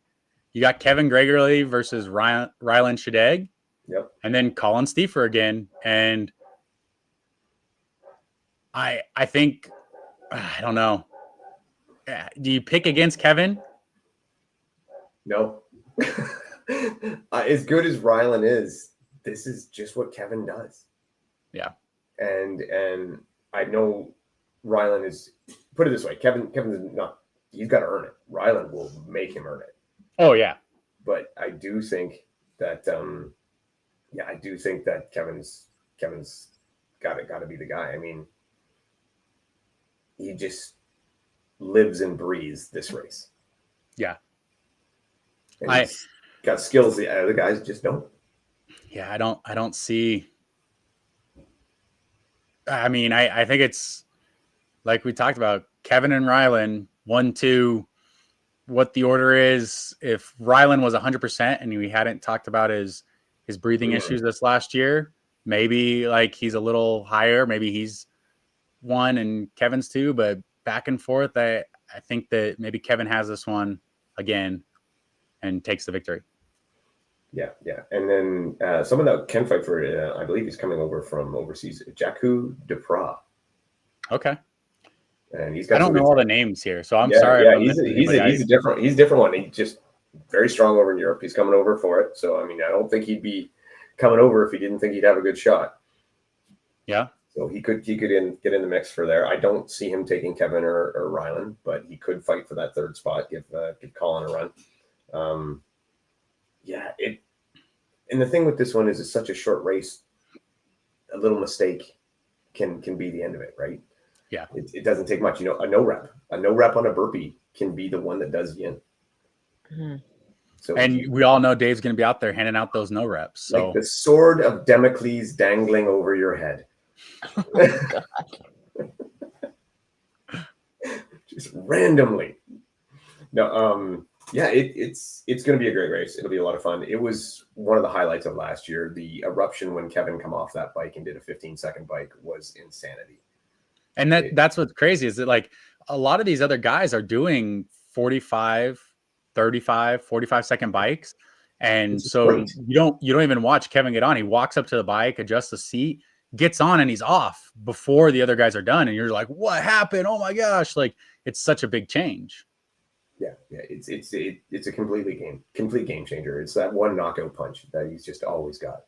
S2: You got Kevin Gregory versus Rylan Shadegg.
S1: Yep.
S2: And then Colin Stiefer again. And I think, I don't know. Do you pick against Kevin?
S1: No. As good as Rylan is, this is just what Kevin does.
S2: Yeah.
S1: And I know Rylan is, put it this way, Kevin's not, he's got to earn it. Rylan will make him earn it.
S2: Oh yeah.
S1: But I do think that Kevin's got to be the guy. I mean, he just lives and breathes this race.
S2: Yeah.
S1: And he's got skills the other guys just don't.
S2: Yeah, I don't see. I mean, I think it's like we talked about, Kevin and Rylan, 1, 2, what the order is. If Rylan was 100% and we hadn't talked about his breathing issues this last year, maybe like he's a little higher. Maybe he's 1 and Kevin's 2, but back and forth, I think that maybe Kevin has this one again and takes the victory.
S1: Yeah. And then someone that can fight for it, I believe he's coming over from overseas, Jaku Duprat.
S2: Okay.
S1: And he's got.
S2: I don't know all the names here, so I'm sorry.
S1: Yeah, he's a different one. He's just very strong over in Europe. He's coming over for it. So I mean, I don't think he'd be coming over if he didn't think he'd have a good shot.
S2: Yeah.
S1: So he could get in the mix for there. I don't see him taking Kevin or Rylan, but he could fight for that third spot. Give Colin a run. And the thing with this one is it's such a short race. A little mistake can be the end of it, right?
S2: Yeah.
S1: It doesn't take much. A no rep on a burpee can be the one that does you in.
S3: Mm-hmm.
S1: So,
S2: and we all know Dave's going to be out there handing out those no reps. So
S1: like the sword of Damocles dangling over your head.
S3: Oh, God.
S1: Just randomly. No, it's going to be a great race. It'll be a lot of fun. It was one of the highlights of last year. The eruption when Kevin come off that bike and did a 15-second bike was insanity.
S2: And that's what's crazy is that like a lot of these other guys are doing 45, 35, 45-second bikes. And so you don't even watch Kevin get on. He walks up to the bike, adjusts the seat, gets on, and he's off before the other guys are done. And you're like, what happened? Oh my gosh. Like it's such a big change.
S1: Yeah. It's a complete game changer. It's that one knockout punch that he's just always got.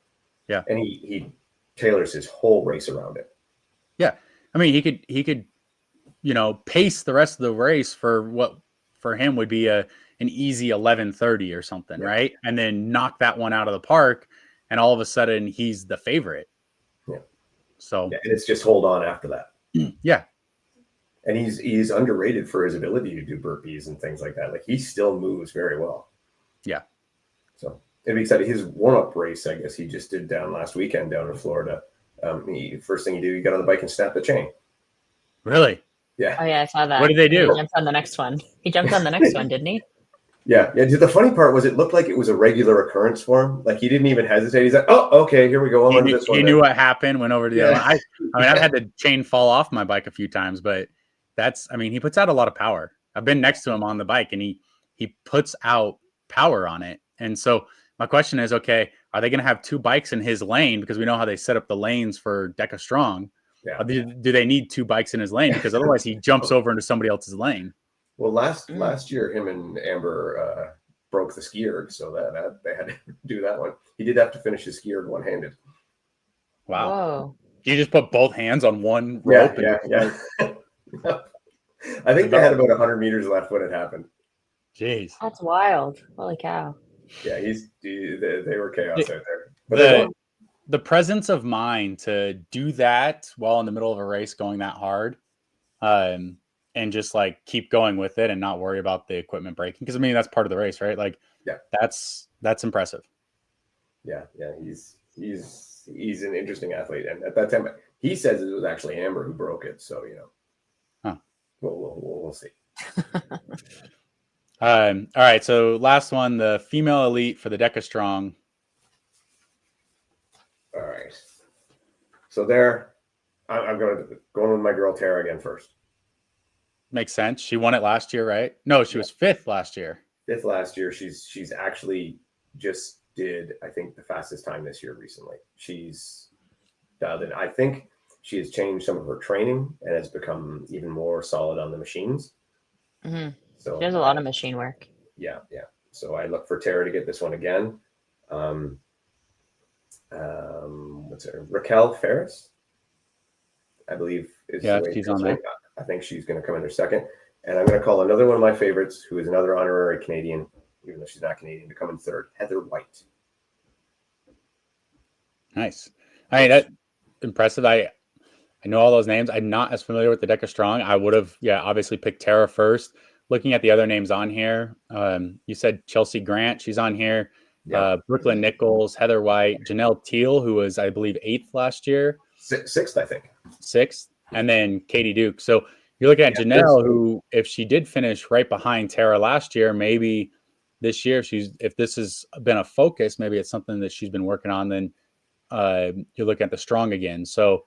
S2: Yeah.
S1: And he tailors his whole race around it.
S2: Yeah. I mean, he could, pace the rest of the race for what for him would be an easy 11:30 or something, yeah. Right? And then knock that one out of the park, and all of a sudden he's the favorite.
S1: Yeah.
S2: So
S1: and it's just hold on after that.
S2: Yeah.
S1: And he's underrated for his ability to do burpees and things like that. Like he still moves very well.
S2: Yeah.
S1: So it'd be exciting. His warm-up race, I guess he just did down last weekend down in Florida. First thing he did, he got on the bike and snapped the chain.
S2: Really?
S1: Yeah.
S3: Oh yeah, I saw that.
S2: What did they do?
S3: He jumped on the next one. Didn't he?
S1: Yeah. The funny part was it looked like it was a regular occurrence for him. Like he didn't even hesitate. He's like, oh, okay, here we go.
S2: He knew what happened, went over to the other one. I mean, I've had the chain fall off my bike a few times, but he puts out a lot of power. I've been next to him on the bike and he puts out power on it. And so My question is, okay, are they going to have two bikes in his lane? Because we know how they set up the lanes for DEKA Strong.
S1: Yeah.
S2: Do they need two bikes in his lane? Because otherwise he jumps over into somebody else's lane.
S1: Well, last year, him and Amber broke the ski erg, so that they had to do that one. He did have to finish his ski erg one-handed.
S2: Wow.
S3: Whoa.
S2: You just put both hands on one rope.
S1: Yeah. I think they had about 100 meters left when it happened.
S2: Jeez.
S3: That's wild. Holy cow.
S1: Yeah, they were chaos out there. But
S2: the presence of mind to do that while in the middle of a race going that hard, and just like keep going with it and not worry about the equipment breaking. Because I mean, that's part of the race, right? Like,
S1: yeah,
S2: that's impressive.
S1: Yeah. He's an interesting athlete. And at that time, he says it was actually Amber who broke it. So, we'll see.
S2: All right. So last one, the female elite for the DEKA Strong.
S1: All right. So there, I'm going with my girl Tara again first.
S2: Makes sense. She won it last year, right? No, she was 5th last year.
S1: 5th last year. She's actually just did, I think, the fastest time this year recently. She's dialed in. I think she has changed some of her training and has become even more solid on the machines.
S3: Mm-hmm.
S1: So
S3: there's a lot of machine work.
S1: Yeah. So I look for Tara to get this one again. What's her? Raquel Ferris, I believe is the way
S2: she's on there.
S1: I think she's going to come in her second. And I'm going to call another one of my favorites, who is another honorary Canadian, even though she's not Canadian, to come in third, Heather White.
S2: Nice. I mean, that's impressive. I know all those names. I'm not as familiar with the DEKA Strong. I would have, obviously picked Tara first. Looking at the other names on here, you said Chelsea Grant. She's on here. Yeah. Brooklyn Nichols, Heather White, Janelle Teal, who was, I believe, 8th last year.
S1: 6th, I think.
S2: 6th. And then Katie Duke. So you're looking at Janelle, who, if she did finish right behind Tara last year, maybe this year, if this has been a focus, maybe it's something that she's been working on, then you're looking at the Strong again. So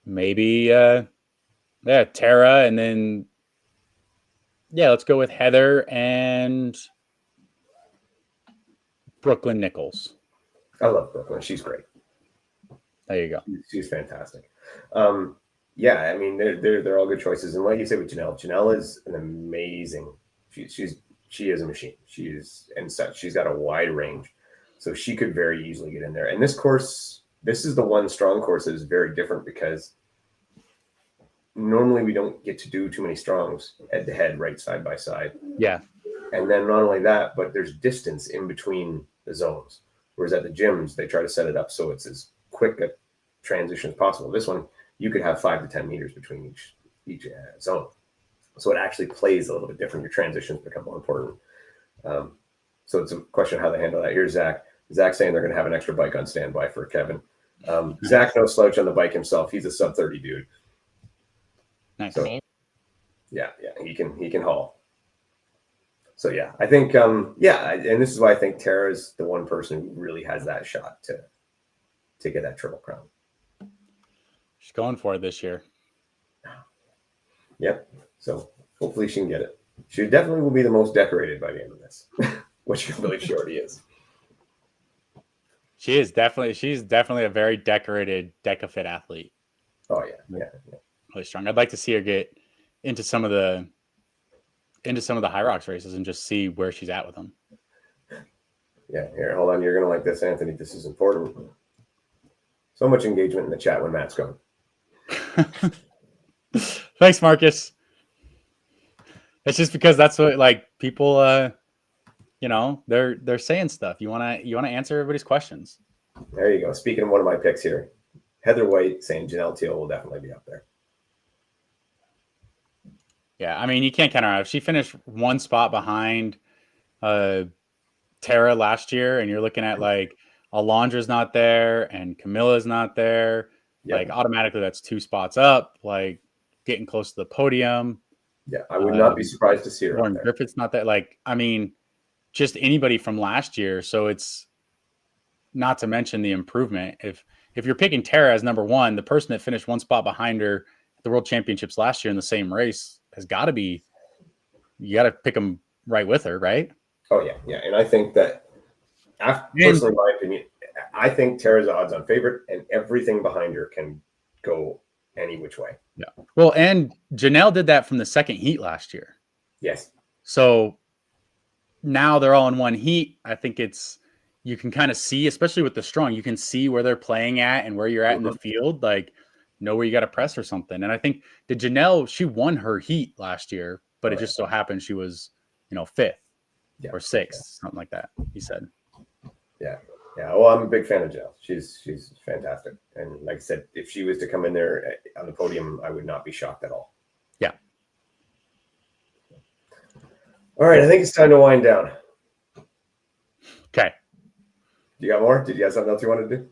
S2: maybe, Tara, and then, let's go with Heather and Brooklyn Nichols.
S1: I love Brooklyn. She's great.
S2: There you go.
S1: She's fantastic. I mean, they're all good choices. And like you said with Janelle is an amazing. She is a machine. She's got a wide range, so she could very easily get in there. And this is the one Strong course that is very different, because normally we don't get to do too many Strongs head to head, right side by side.
S2: Yeah.
S1: And then not only that, but there's distance in between the zones. Whereas at the gyms, they try to set it up so it's as quick a transition as possible. This one, you could have 5 to 10 meters between each zone. So it actually plays a little bit different. Your transitions become more important. So it's a question of how they handle that. Here's Zach. Zach's saying they're going to have an extra bike on standby for Kevin. Zach, no slouch on the bike himself. He's a sub 30 dude.
S2: Nice.
S1: So, yeah, he can haul. So I think and this is why I think Tara is the one person who really has that shot to get that Triple Crown.
S2: She's going for it this year.
S1: Yep. So hopefully she can get it. She definitely will be the most decorated by the end of this, which I believe she already is.
S2: She's definitely a very decorated DEKA fit athlete.
S1: Oh yeah.
S2: Really strong. I'd like to see her get into some of the Hyrox races and just see where she's at with them.
S1: Yeah, here, hold on. You're going to like this, Anthony. This is important. So much engagement in the chat when Matt's gone.
S2: Thanks, Marcus. It's just because that's what, like, people, they're saying stuff. You want to answer everybody's questions.
S1: There you go. Speaking of one of my picks here, Heather White saying Janelle Teal will definitely be up there.
S2: Yeah, I mean, you can't count her out. If she finished one spot behind Tara last year, and you're looking at like Alondra's not there and Camilla's not there, like automatically that's 2 spots up, like getting close to the podium.
S1: Yeah, I would not be surprised to see her.
S2: Lauren Griffith's not there. Like, I mean, just anybody from last year. So it's not to mention the improvement. If you're picking Tara as number 1, the person that finished 1 spot behind her at the World Championships last year in the same race has got to be, you got to pick them right with her, right?
S1: Oh yeah. And I think that Personally, my opinion, I think Tara's odds on favorite, and everything behind her can go any which way.
S2: Yeah. Well, and Janelle did that from the second heat last year.
S1: Yes.
S2: So now they're all in one heat. I think you can kind of see, especially with the strong, you can see where they're playing at and where you're at in the field, like know where you got to press or something. And I think Janelle, she won her heat last year, but it just so happened she was, fifth or sixth, something like that. He said.
S1: Yeah. Yeah. Well, I'm a big fan of Janelle. She's fantastic. And like I said, if she was to come in there on the podium, I would not be shocked at all.
S2: Yeah.
S1: All right. I think it's time to wind down.
S2: Okay.
S1: You got more? Did you have something else you wanted to do?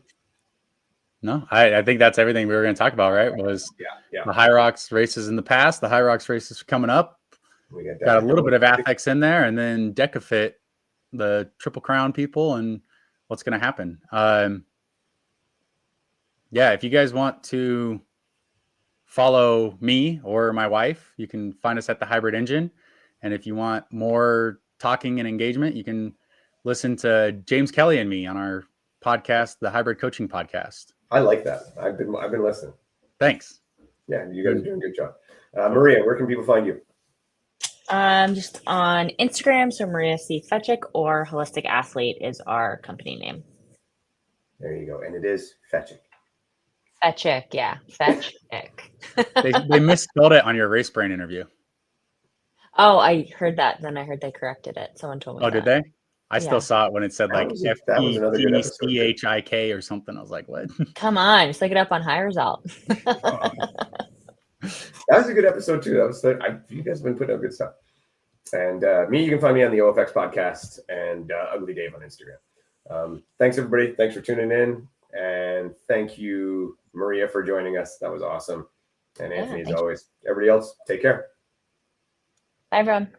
S2: No, I think that's everything we were going to talk about, right? Was the Hyrox races in the past, the Hyrox races coming up.
S1: We
S2: got a little bit of Affix in there, and then Deca Fit, the Triple Crown people, and what's going to happen. If you guys want to follow me or my wife, you can find us at the Hybrid Engine. And if you want more talking and engagement, you can listen to James Kelly and me on our podcast, the Hybrid Coaching Podcast.
S1: I like that. I've been listening.
S2: Thanks.
S1: Yeah, you guys are doing a good job. Maria, where can people find you?
S3: Just on Instagram, so Maria C. Fetchick, or Holistic Athlete is our company name.
S1: There you go. And it is Fetchick.
S3: Fetchick, yeah. Fetchick.
S2: They misspelled it on your Race Brain interview.
S3: Oh, I heard that. Then I heard they corrected it. Someone told me that.
S2: Oh, did they? I still saw it when it said like FETCHIK or something. I was like, what?
S3: Come on, just look it up on Hyrox.
S1: That was a good episode too. That was you guys have been putting out good stuff. And me, you can find me on the OFX podcast and Ugly Dave on Instagram. Thanks everybody. Thanks for tuning in, and thank you, Maria, for joining us. That was awesome. And Anthony, as always. Everybody else, take care.
S3: Bye, everyone.